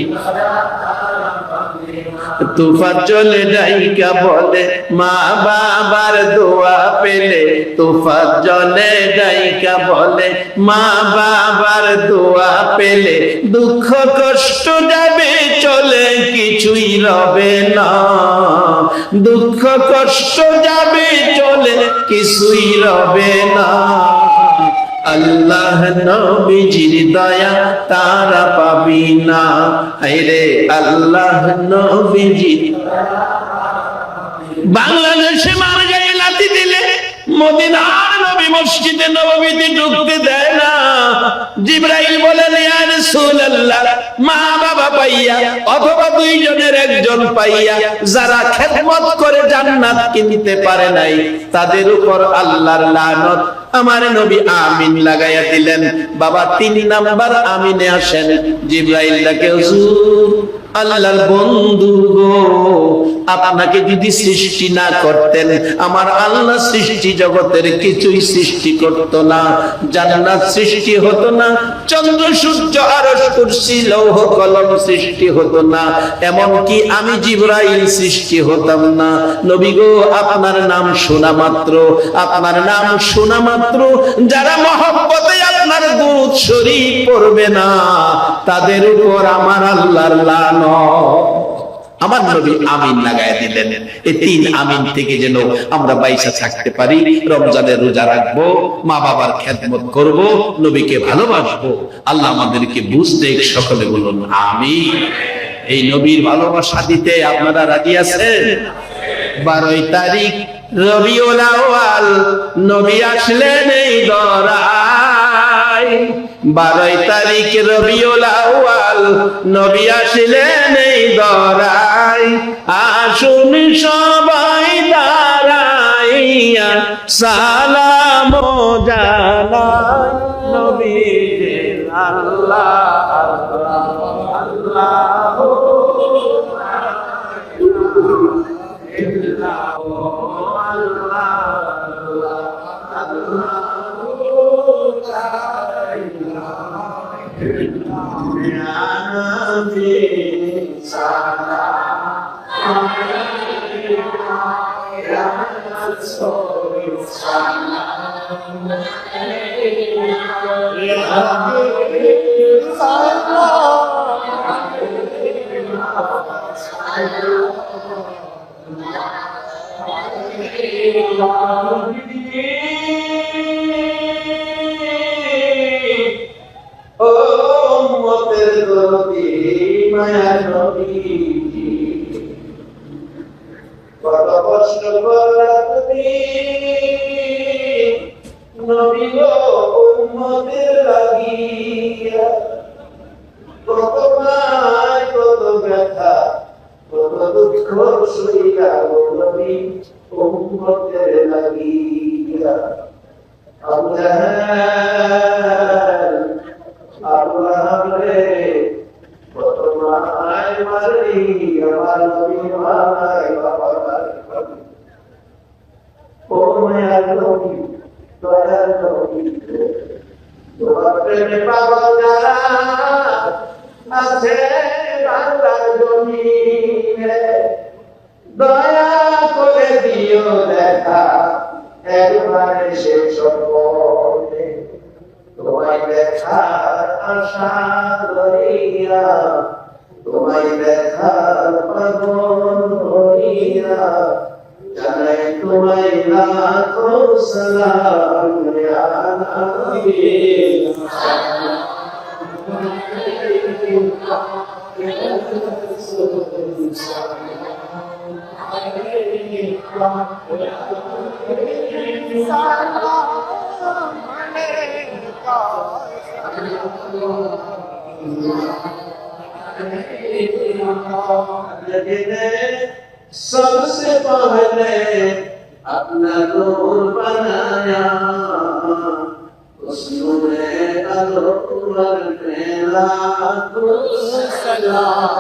তুফান চলে ডাইকা বলে মা বাবার দোয়া পেলে, তুফান চলে ডাইকা বলে মা বাবার দোয়া পেলে, দুঃখ কষ্ট যাবে চলে কিছুই রবে না, দুঃখ কষ্ট যাবে চলে কিছুই রবে না, আল্লাহ নবীজির দয়া তারা পাবি না। হায়রে আল্লাহ নবীজির, বাংলাদেশে মার গায়ে লাথি দিলে মদিনার নবী মসজিদে নববীতে ঢুকতে দেয় না। জিবরাইল বলেন, ইয়া রাসূলুল্লাহ, মা বাবা পাইয়া অথবা 2 জনের একজন পাইয়া যারা খেদমত করে জান্নাত কিনতে পারে নাই, তাদের উপর আল্লাহর লানত। আমার নবী আমিন লাগাইয়া দিলেন। বাবা 3 নাম্বার আমিনে আসেন। জিবরাইল ডাকে, হুজুর, আল্লাহর বন্ধু গো, আপনাকে যদি সৃষ্টি না করতেন, আমার আল্লাহ সৃষ্টি জগতের কিছুই সৃষ্টি করত না, জান্নাত সৃষ্টি হতো না, চন্দ্র সূর্য আরশ কুরসি লৌহ কলম সৃষ্টি হতো না, এমনকি আমি জিবরাইল সৃষ্টি হতাম না। নবী গো, আপনার নাম শোনা মাত্র, আপনার নাম শোনা মাত্র যারা মহব্বতে আপনার দুরূদ শরীফ পড়বে না, তাদের উপর আমার আল্লাহর লানত। আমার নবী আমিন লাগায় দিলেন। এই 3 আমিন থেকে যেন আমরা বাইসা থাকতে পারি, রমজানের রোজা রাখবো, মা বাবার খেদমত করব, নবীকে ভালোবাসবো। আল্লাহ আমাদেরকে বুঝতে, সকলে বলুন আমিন। এই নবীর ভালোবাসা দিতে আপনারা রাজি আছেন? 12 তারিখ রবিউল আউয়াল, নবী আসলেন এই দরায়। 12 তারিখ রবিউল আউয়াল, নবী আসলেন এই দরায়। আসুন সবাই দাঁড়াইয়া সালাম জানাই নবীজির, আল্লাহ আল্লাহ আল্লাহ। কত কষ্ট করলা তুমি নবী গো উম্মতের লাগিয়া, কত মায় কত ব্যথা কত দুঃখ সইলা গো নবী উম্মতের লাগিয়া। আবু জাহেল আবু লাহাব রে কত মায় মারি আমার নবী মায় বাবা মারি। ও মায়ার নবী দয়ার নবী, তোমার প্রেমে পাগল যারা আছে বাংলার জমিনে, দয়া করে দিও দেখা একবারে শেষ সম্পর্কে। তোমায় দেখার আশা ধরিয়া, তোমায় দেখার পাগল হইয়া, জানাই তোমায় লাখো সালাম ইয়া নবী। सबसे पहले अपना नूर बनाया, उस नूरे अनवर में लाखों सलाम।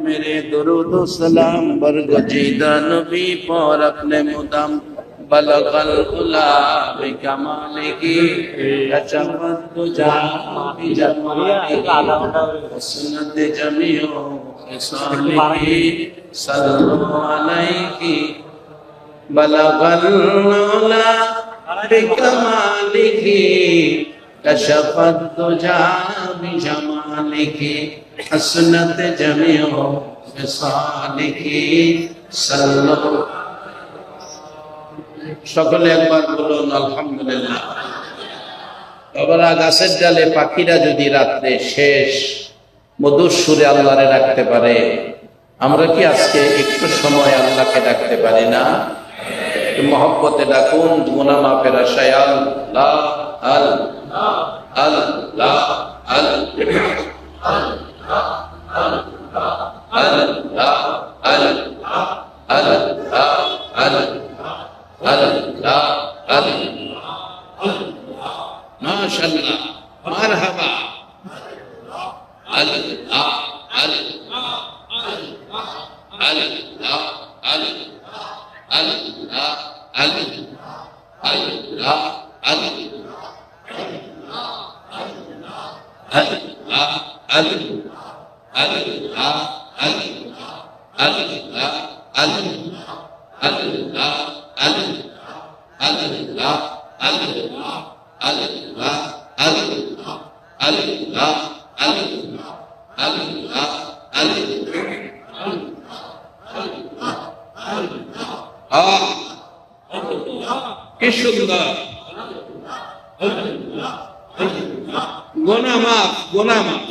मेरे दुरूद सलाम बरगजीदा नबी पर अपने मुदम बलगल उला बिकमालिही कशफत तुजा बिजमालिही सुन्नत जमीओ खिसालिही सल्लल्लाहु अलैहि बलगल उला बिकमालिही कशफत तुजा बिजमालिही सुन्नत जमीओ खिसालिही सल्लल्लाहु। সকলে একবার বলুন আলহামদুলিল্লাহ। বাবারা, গাছের ডালে পাখিরা যদি রাত্রে শেষ মধুর সুরে আল্লাহরে ডাকতে পারে, আমরা কি আজকে একটু সময় আল্লাহকে ডাকতে পারি না? মহব্বতে ডাকুন, গুনাহ মাফের আশায় আল্লাহ আল্লাহ আল্লাহ আল্লাহ আল্লাহ আল্লাহ আল্লাহ আল্লাহ আল্লাহ আল্লাহ আল্লাহ মাশাআল্লাহ মারহাবা আল্লাহ আল্লাহ আল্লাহ আল্লাহ আল্লাহ আল্লাহ কি সুন্দর গোনা মাফ গোনা মাফ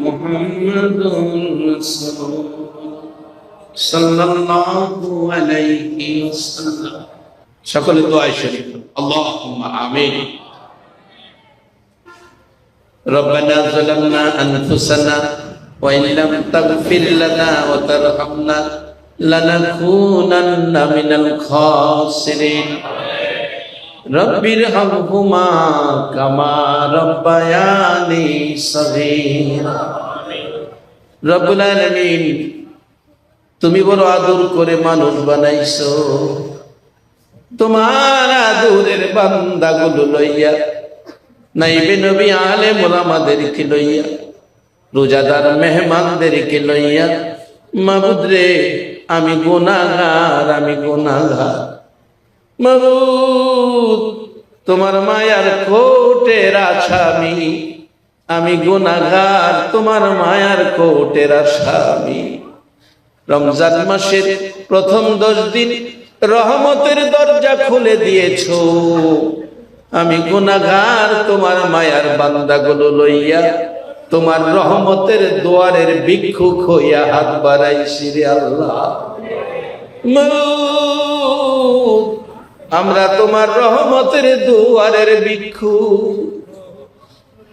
মুহাম্মাদুর রাসূলুল্লাহ সাল্লাল্লাহু আলাইহি ওয়াসাল্লাম। সকলে দোয়া শরীফ আল্লাহুম্মা আমিন। রব্বানা যালামনা আনফুসানা ওয়া ইন লাম তাগফির লানা ওয়া তারহামনা লানাকুনান্না মিনাল খাসিরিন। রব্বিরহামহুমা কামা রাব্বায়ানি সগীরা। রব্বুল আলামিন, তুমি বড় আদর করে মানুষ বানাইছো, তোমার আদরের বান্দাগুলো লইয়া, নাইবে নবী আলেম ওলামাদেরকে লইয়া, রোজাদার মেহমানদেরকে লইয়া, মাবুদ রে আমি গুনাহগার, আমি গুনাহগার। মাবুদ, তোমার মায়ার কোটের আসামি আমি গুনাহগার, তোমার মায়ার কোটের আসামি। রমজান মাসের প্রথম 10 দিন রহমতের দরজা খুলে দিয়েছো, আমি গুনাহগার তোমার মায়ার বান্দাগুলো লইয়া তোমার রহমতের দুয়ারের ভিক্ষুক হইয়া হাত বাড়াইছি রে আল্লাহ। আমরা তোমার রহমতের দুয়ারের ভিক্ষুক,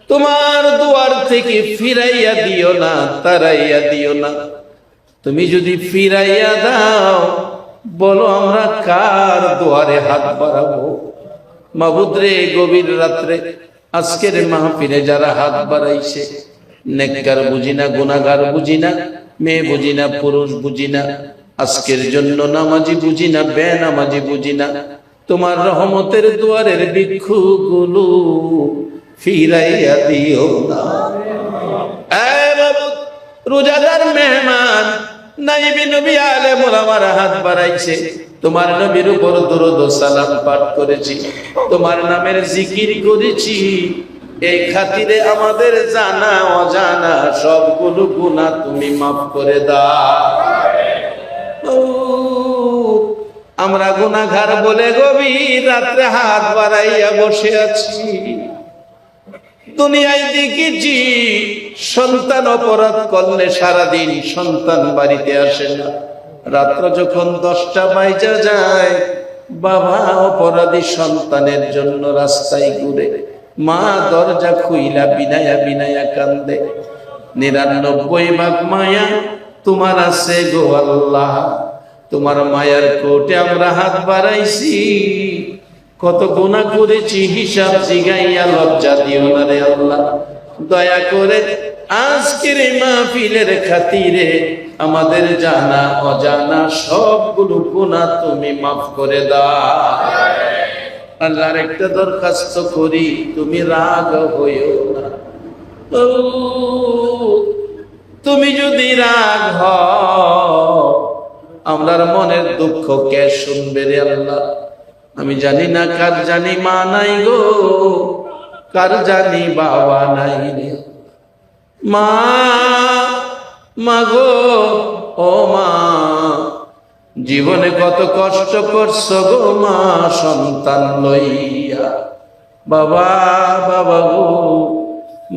তোমার দুয়ার থেকে ফিরাইয়া দিও না, তারাইয়া দিও না। তুমি যদি ফিরাইয়া দাও, বলো আমরা কার দুয়ারে হাত বাড়াবো। মাবুদ রে, গভীর রাত্রে আজকের মাহফিলে যারা হাত বাড়াইছে, নেককার বুঝি না, গুনাহগার বুঝি না, মেয়ে বুঝি না, পুরুষ বুঝি না, আজকের জন্য নামাজি বুঝি না, বেনামাজি বুঝি না, তোমার রহমতের দুয়ারের ভিক্ষুকগুলো ফিরাইয়া দিও না। রোজাদার মেহমান নাইবি নবী আলেম ওলামারা হাত বাড়াইছে, তোমার নবীর উপর দরুদ ও সালাম পাঠ করেছি, তোমার নামের জিকির করেছি, এই খাতিরে আমাদের জানা অজানা সবগুলো গুনাহ তুমি মাফ করে দাও। আমরা গুনাহগার বলে গভীর রাত্রে হাত বাড়াইয়া বসে আছি। দুনিয়ায় দেখেছি সন্তান অপরাধ করলে সারাদিন সন্তান বাড়িতে আসে না, রাত্র যখন 10টা বাজে যায়, বাবা অপরাধী সন্তানের জন্য রাস্তায় ঘুরে, মা দরজা খুইলা বিনায়া বিনায়া কান্দে। 99 ভাগ মায়া তোমার আছে গো আল্লাহ, তোমার মায়ার কোটে আমরা হাত বাড়াইছি। কত গুনাহ করেছি হিসাব জিগাইয়া লজ্জা দিও না রে আল্লাহ। দয়া করে আজকের মাহফিলের খাতিরে আমাদের জানা অজানা সবগুলো গুনাহ তুমি মাফ করে দাও। আল্লাহর একটা দরখাস্ত করি, তুমি রাগ হইও না। তুমি যদি রাগ হও, আমরার মনের দুঃখ কে শুনবে রে আল্লাহ। আমি জানি না কার জানি মা নাই গো, কার জানি বাবা নাই রে। মা মাগো ও মা, জীবনে কত কষ্ট করছো গো মা সন্তান লইয়া। বাবা বাবা গো,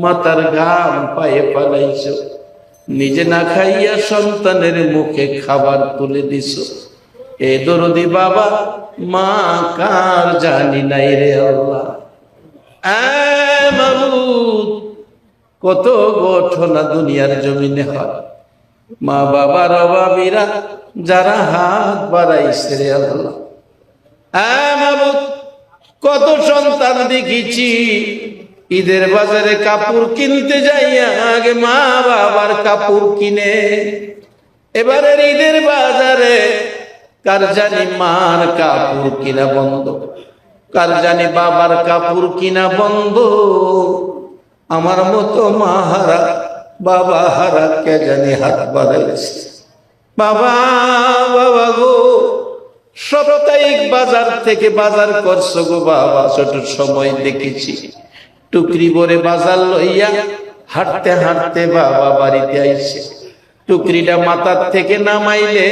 মাতার ঘাম পায়ে পালাইছো, নিজে না খাইয়া সন্তানের মুখে খাবার তুলে দিছো। এ দরদি বাবা মা কার জানি নাই রে আল্লাহ। মাবুদ, কত ঘটনা দুনিয়ার জমিনে হয়, মা বাবার অভাবীরা যারা হাত বাড়াইছে রে আল্লাহ। মাবুদ, কত সন্তান দেখেছি ঈদের বাজারে কাপড় কিনতে যাইয়া আগে মা বাবার কাপড় কিনে, এবারের ঈদের বাজারে কার জানি মার কাপড় কিনা বন্ধ, কার জানি বাবার কাপড় কিনা বন্ধ। আমার মতো মা হারা বাবা হারা কে জানি হাত বাড়াইছে। বাবা বাবা গো, সাপ্তাহিক বাজার থেকে বাজার করছো গো বাবা, ছোট সময় দেখেছি টুকরি ভরে বাজার লইয়া হাঁটতে হাঁটতে বাবা বাড়িতে আইছে। টুকরিটা মাথার থেকে নামাইলে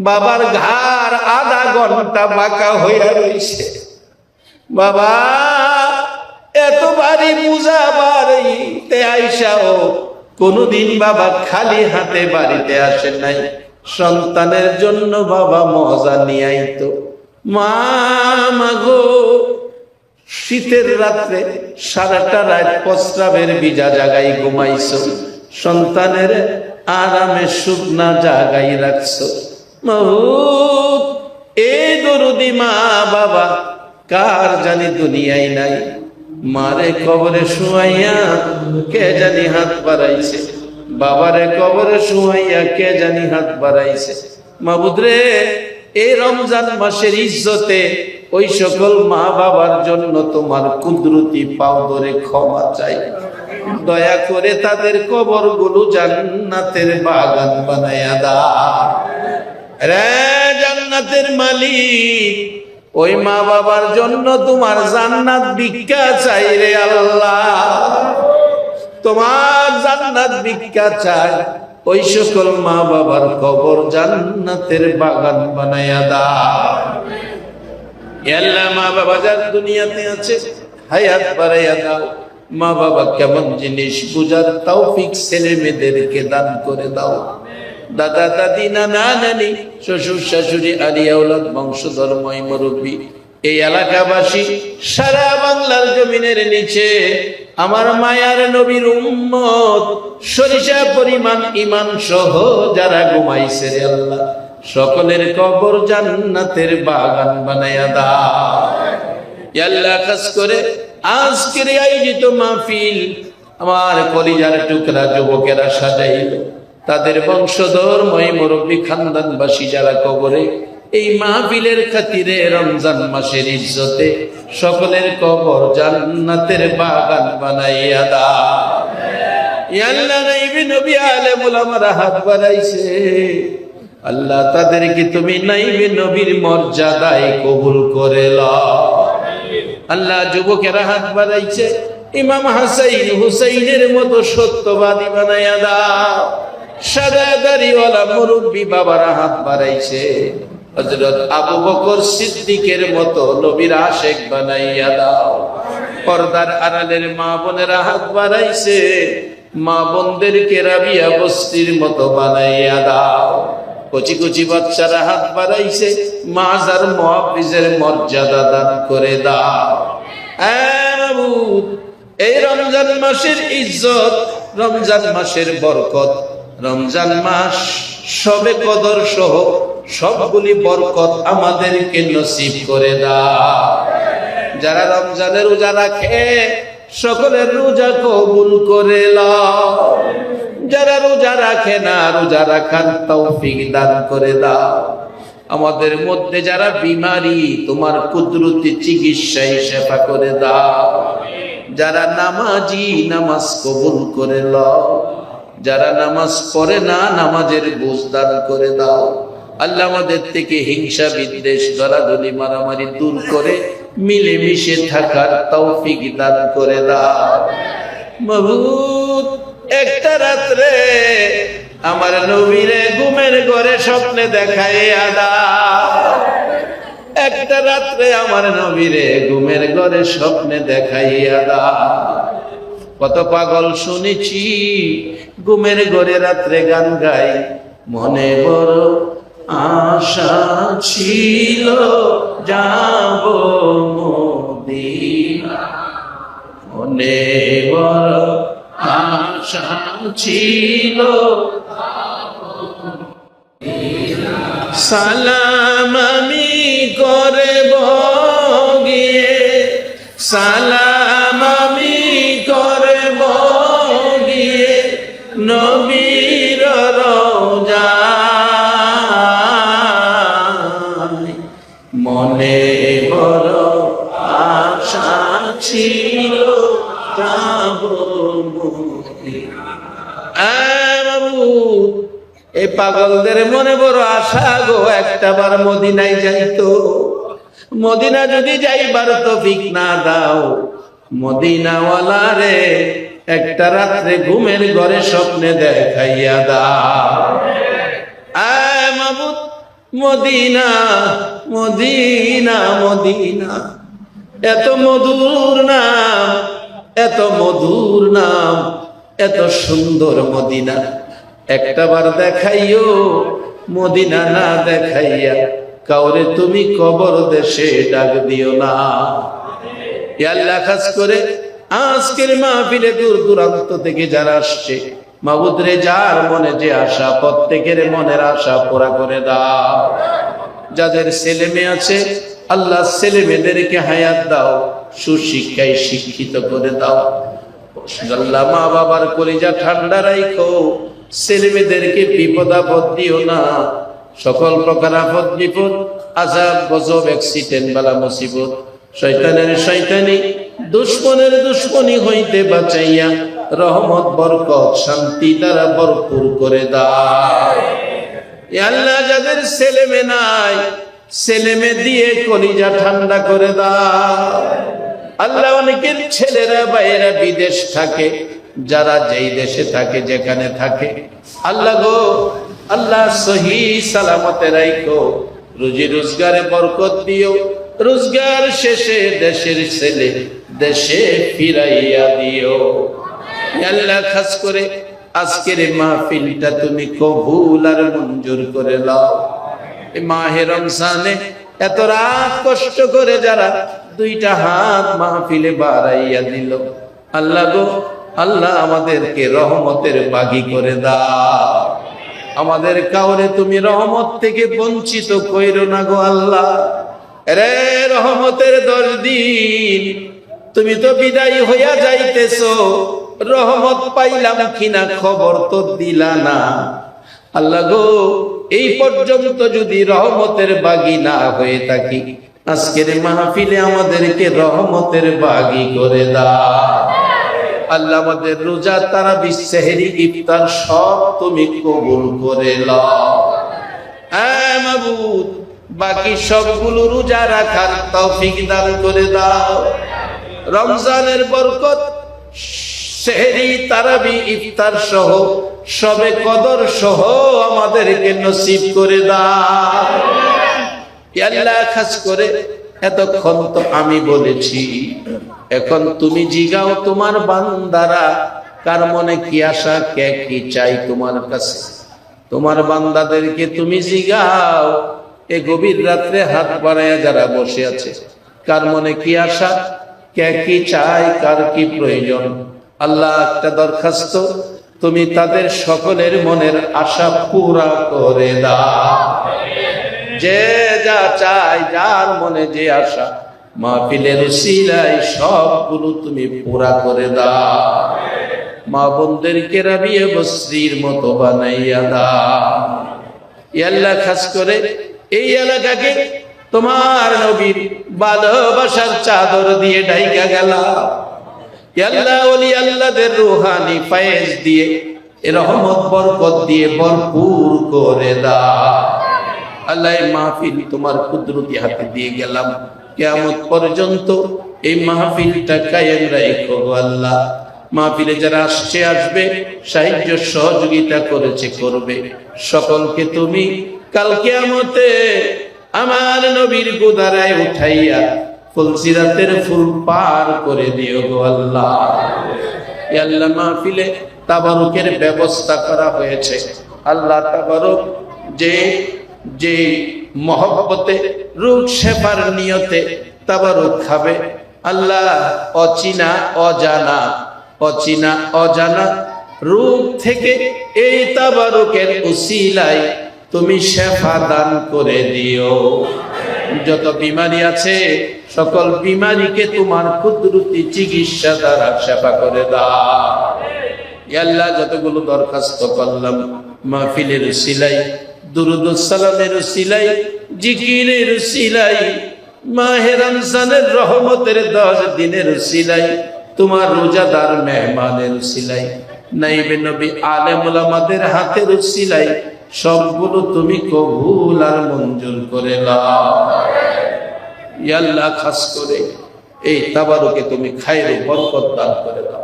বাবার ঘাড় আধা ঘন্টা বাঁকা হইয়া রইছে। বাবা এত ভারী বুঝা বাড়িতে আইসাও কোনদিন বাবা খালি হাতে বাড়িতে আসে নাই। সন্তানের জন্য বাবা মজা নিয়ে আইতো। মা গো, শীতের রাত্রে সারাটা রাত প্রস্রাবের ভিজা জায়গায় ঘুমাইছো, সন্তানের আরামে শুকনা জায়গায় রাখছো। মাবুদ, এই দরদি মা বাবা কার জানি দুনিয়ায় নাই। মারে কবরে শুয়াইয়া কে জানি হাত বাড়াইছে, বাবারে কবরে শুয়াইয়া কে জানি হাত বাড়াইছে। মাবুদ রে, এই রমজান মাসের ইজ্জতে ওই সকল মা বাবার জন্য তোমার কুদরতি পাও ধরে ক্ষমা চাই। দয়া করে তাদের কবর গুলো জান্নাতের বাগান বানায়া দাও রে জান্নাতের মালিক। ওই মা বাবার জন্য তোমার জান্নাত ভিক্ষা চাই রে আল্লাহ, তোমার জান্নাত ভিক্ষা চাই। ওই সকল মা বাবার কবর জান্নাতের বাগান বানায়া দাও। আল্লাহ, মা বাবা যার দুনিয়াতে আছে হায়াত বাড়াইয়া দাও। মা বাবা কেমন জিনিস বুঝার তৌফিক ছেলে মেয়েদেরকে দান করে দাও। দাদা দাদি নানা নানি শ্বশুর শাশুড়ি আলিয়া ওলাদ বংশধর ময় মুরব্বী এই এলাকাবাসী সারা বাংলার জমিনের নিচে আমার মায়ার নবীর উম্মত সরিষা পরিমাণ ঈমান সহ যারা ঘুমাইছে রে আল্লাহ, সকলের কবর জান্নাতের বাগান বানায়া দাও। ইয়া আল্লাহ, খাস করে আজকের আয়োজিত মাহফিল আমার কলিজার টুকরা যুবকেরা সাজাইল, তাদের বংশধর ময় মুরব্বী খানদানবাসী যারা কবরে, এই মাহফিলের খাতিরে রমজান মাসের ইজ্জতে সকলের কবর জান্নাতের বাগান বানাইয়া দাও। ইয়া আল্লাহ, নাইবে নবী আলেমুল আমারা হাত বাড়াইছে, আল্লাহ তাদেরকে তুমি নাইবে নবীর মর্যাদায় কবুল করে লও। আল্লাহ, যুবকেরা হাত বাড়াইছে, ইমাম হাসাইন হুসাইনের মতো সত্যবাদী বানাইয়া দাও। সাদা দাড়িওয়ালা মুরব্বী বাবারা হাত বাড়াইছে, হযরত আবু বকর সিদ্দিকের মতো নবীর আশিক বানাইয়া দাও। পর্দার আড়ালের মা বোনেরা হাত বাড়াইছে, মা বোনদেরকে রাবিয়া বস্তির মতো বানাইয়া দাও। কচি কচি বাচ্চারা হাত বাড়াইছে, মাজার মুহাফিজের মর্যাদা দান করে দাও। মাবুদ, এই রমজান মাসের ইজ্জত, রমজান মাসের বরকত, রমজান মাস সবে কদর সহ সবগুলি বরকত আমাদেরকে নসিব করে দাও। যারা রমজানের রোজা রাখে সকলের রোজা কবুল করে লও। যারা রোজা রাখে না, রোজা রাখার তৌফিক দান করে দাও। আমাদের মধ্যে যারা বিমারি, তোমার কুদরতি চিকিৎসায় সেবা করে দাও। যারা নামাজি, নামাজ কবুল করে লও। যারা নামাজ পড়ে না, নামাজের বুঝ দান করে দাও। আল্লাহ, আমাদের থেকে হিংসা বিদ্বেষ দরাদরি মারামারি দূর করে মিলেমিশে থাকার তৌফিক দান করে দাও। মাবুদ, একটা রাত্রে আমার নবীরে ঘুমের ঘরে স্বপ্নে দেখাইয়া দাও। একটা রাত্রে আমার নবীরে ঘুমের ঘরে স্বপ্নে দেখাইয়া দাও। কত পাগল শুনেছি ঘুমের ঘরে রাত্রে গান গাই, মনে বড় আশা ছিল যাব মদিনা, মনে বড় আশা ছিল। সালাম আমি করব গিয়ে, সালাম আমি করব গিয়ে নবীর রওজায়, মনে বড় আশা ছিল যাব মদিনা। এই পাগলদের মনে বড় আশা গো, একটাবার মদিনায় যাইতো। মদিনা যদি যাইবার তৌফিক না দাও, মদিনাওয়ালা রে একটা রাত্রে ঘুমের ঘরে স্বপ্নে দেখাইয়া দাও। আয় মাবুদ, মদিনা মদিনা মদিনা, এত মধুর নাম, এত মধুর নাম, এত সুন্দর মদিনা, একটাবার দেখাইও। মদিনা না দেখাইয়া কাউরে তুমি কবর দেশে ডাক দিও না। আল্লাহ, খাস করে আজকের মাহফিলে দূর দূরান্ত থেকে যারা আসছে, মাবুদ রে যার মনে যে আশা, প্রত্যেকের মনের আশা পুরা করে দাও। যাদের ছেলে মেয়ে আছে আল্লাহ ছেলে মেয়েদেরকে হায়াত দাও, সুশিক্ষায় শিক্ষিত করে দাও। আল্লাহ মা বাবার কলিজা ঠান্ডা রাখো, ছেলে মেয়েদেরকে বিপদ আপদ দিও না। সকল প্রকার আপদ বিপদ, আযাব গজব, অ্যাক্সিডেন্ট বালা মুসিবত, শয়তানের শয়তানি, দুশমনের দুশমনি হইতে বাঁচাইয়া রহমত বরকত শান্তি দ্বারা ভরপুর করে দাও। আল্লাহ, যাদের ছেলে মেয়ে নাই, ছেলে মেয়ে দিয়ে কলিজা ঠান্ডা করে দাও। আল্লাহ, অনেকের ছেলেরা বাইরে বিদেশ থাকে, যারা যেই দেশে থাকে যেখানে থাকে, আল্লাহ গো আল্লাহ সহি সালামতে রাখো, রুজি রোজগারে বরকত দিও। রোজগার শেষে দেশের ছেলে দেশে ফিরাইয়া দিও। আল্লাহ, খাস করে আজকের মাহফিলটা তুমি কবুল আর মঞ্জুর করে নাও। এই মাহে রমজানে এত রাত কষ্ট করে যারা দুইটা হাত মাহফিলে বাড়াইয়া দিল, আল্লাহ গো আল্লাহ, আমাদেরকে রহমতের বাগী করে দাও। আমাদের কাউরে তুমি রহমত থেকে বঞ্চিত কইরো না গো আল্লাহ। রে রহমতের 10 দিন তুমি তো বিদায় হইয়া যাইতেছো, রহমত পাইলাম কিনা খবর তো দিলা না। আল্লাহ গো, এই পর্যন্ত যদি রহমতের বাগী না হয়ে থাকি, আজকের মাহফিলে আমাদেরকে রহমতের বাগী করে দাও। আল্লাহ, আমাদের রোজা, তারাবি, সেহরি, ইফতার সব তুমি কবুল করে নাও। হ্যাঁ মাবুদ, বাকি সবগুলো রোজা রাখার তৌফিক দান করে দাও। রমজানের বরকত, সেহরি, তারাবি, ইফতার সহ সবে কদর সহ আমাদেরকে নসিব করে দাও। আল্লাহ, খাস করে এতক্ষণ তো আমি বলেছি, এখন তুমি জিগাও তোমার বান্দারা কার মনে কি আশা, কে কি চাই তোমার কাছে। তোমার বান্দাদেরকে তুমি জিগাও, এই গভীর রাত্রে হাত বাড়াইয়া যারা বসে আছে, কার মনে কি আশা, কে কি চাই, কার কি প্রয়োজন। আল্লাহ, একটা দরখাস্ত, তুমি তাদের সকলের মনের আশা পুরা করে দাও। যে যা চাই, যার মনে যে আশা, মাহফিলের উসিলায় সবগুলো তুমি পুরা করে দাও। মা বোনদেরকে রাবিয়া বসরির মতো বানাইয়া দাও। আল্লাহ, খাস করে এই এলাকাকে তোমার নবীর ভালোবাসার চাদর দিয়ে ঢাইকা গেলা। আল্লাহ, ওলি আল্লাহদের রূহানি ফয়েজ দিয়ে, রহমত বরকত দিয়ে ভরপুর করে দাও। আল্লাহ, মাহফিল তোমার কুদরতি হাতে দিয়ে গেলাম, কিয়ামত পর্যন্ত এই মাহফিলটা কায়েম রাখো আল্লাহ। মাহফিলে যারা আসছে আসবে, সাহায্য সহযোগিতা করেছে করবে, সকলকে তুমি কাল কিয়ামতে আমার নবীর গোদারায় উঠাইয়া ফুলসিরাতের ফুল পার করে দিও গো আল্লাহ। আল্লাহ, মাহফিলে তাবারুকের ব্যবস্থা করা হয়েছে, আল্লাহ তাবারক যে যে মহব্বতে রোগ শেফার নিয়তে তাবারুক খাবে, আল্লাহ অচিনা অজানা রোগ থেকে এই তাবারুকের উসিলায় তুমি শেফা দান করে দিও। যত বিমারি আছে সকল বিমারিকে তোমার কুদরতি চিকিৎসা দ্বারা শেফা করে দাও। ইয়া আল্লাহ, যতগুলো দরখাস্ত করলাম মাহফিলের উসিলাই, দুরুদ ও সালামের উসিলাই, জিকিরের উসিলাই, মাহে রমজানের রহমতের 10 দিনের উসিলাই, তোমার রোজাদার মেহমানের উসিলাই, নাইবে নবী আলেম ওলামাদের হাতের উসিলাই, সবগুলো তুমি কবুল আর মঞ্জুর করে নাও। ইয়া আল্লাহ, খাস করে এই তাবারুকে তুমি খায়ের বরকত দান করে দাও।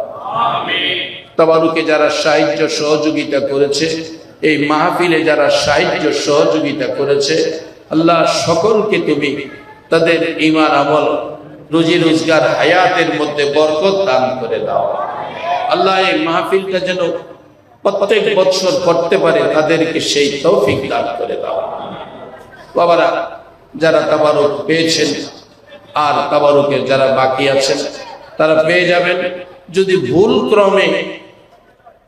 আমিন। তাবারুকে যারা সাহায্য সহযোগিতা করেছে, এই মাহফিলে যারা সাহায্য সহযোগিতা করেছে, আল্লাহ সকলকে তুমি তাদের ঈমান আমল রুজি রোজগার হায়াতের মধ্যে বরকত দান করে দাও। আল্লাহ এই মাহফিলটা যেন প্রত্যেক বছর করতে পারে, তাদেরকে সেই তৌফিক দান করে দাও। বাবারা, যারা তাবারুক পেয়েছেন আর তাবারুকের যারা বাকি আছেন তারা পেয়ে যাবেন। যদি ভুল ক্রমে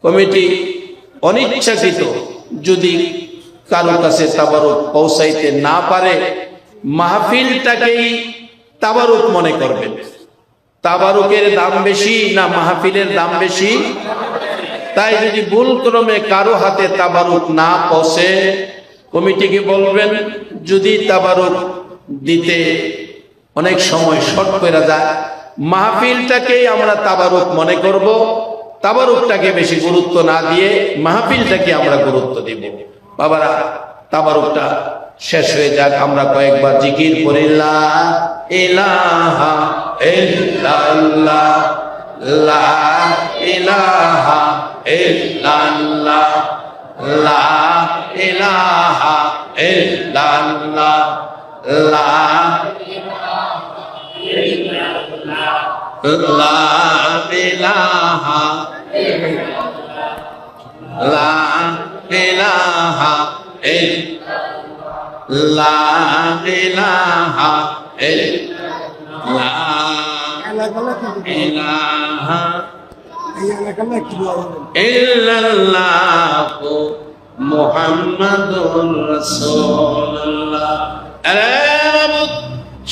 কমিটি অনিচ্ছাকৃত যদি কারো কাছে তাবারুক পৌঁছাইতে না পারে, মাহফিলটাকেই তাবারুক মনে করবেন। তাবারুকের দাম বেশি না মাহফিলের দাম বেশি? তাই যদি ভুল ক্রমে কারো হাতে তাবারুক না পৌঁছে, কমিটিকে বলবেন যদি তাবারুক দিতে অনেক সময় শর্ট করে যায়, মাহফিলটাকেই আমরা তাবারুক মনে করব, তাবারুকটাকে বেশি গুরুত্ব না দিয়ে মাহফিলটাকে আমরা গুরুত্ব দিব। বাবারা, তাবারুকটা শেষ হয়ে যাক, আমরা কয়েকবার জিকির করি, লা ইলাহা ইল্লাল্লাহ, লা ইলাহা ইল্লাল্লাহ, লা ইলাহা ইল্লাল্লাহ, লা লা ইলাহা লা ইলাহা লা ইলাহা ইলাহা ইল্লাল্লাহু মুহাম্মাদুর রাসূলুল্লাহ।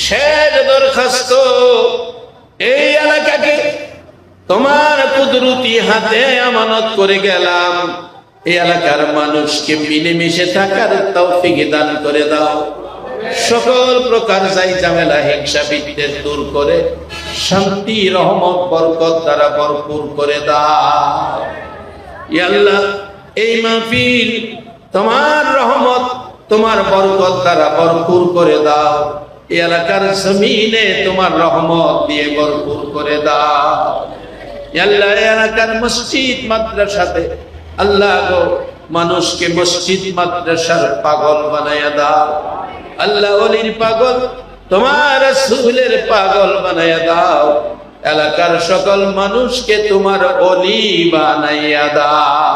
শেষ দরখাস্ত, এই এলাকাকে তোমার কুদরতি হাতে আমানত করে গেলাম, এই এলাকার মানুষকে মিলেমিশে থাকার তৌফিক দান করে দাও। সকল প্রকার যাই ঝামেলা হিংসা বিদ্বেষ দূর করে শান্তি রহমত বরকত দ্বারা ভরপুর করে দাও। ইয়া আল্লাহ, এই মাহফিল তোমার রহমত তোমার বরকত দ্বারা ভরপুর করে দাও। এই এলাকার জমিনে তোমার রহমত দিয়ে ভরপুর করে দাও। ইয়া আল্লাহ, এই এলাকার মসজিদ মাদ্রাসাতে আল্লাহ গো মানুষকে মসজিদ মাদ্রাসার পাগল বানায়া দাও। আল্লাহ ওলির পাগল, তোমার রাসূলের পাগল বানায়া দাও। এলাকার সকল মানুষকে তোমার ওলি বানাইয়া দাও।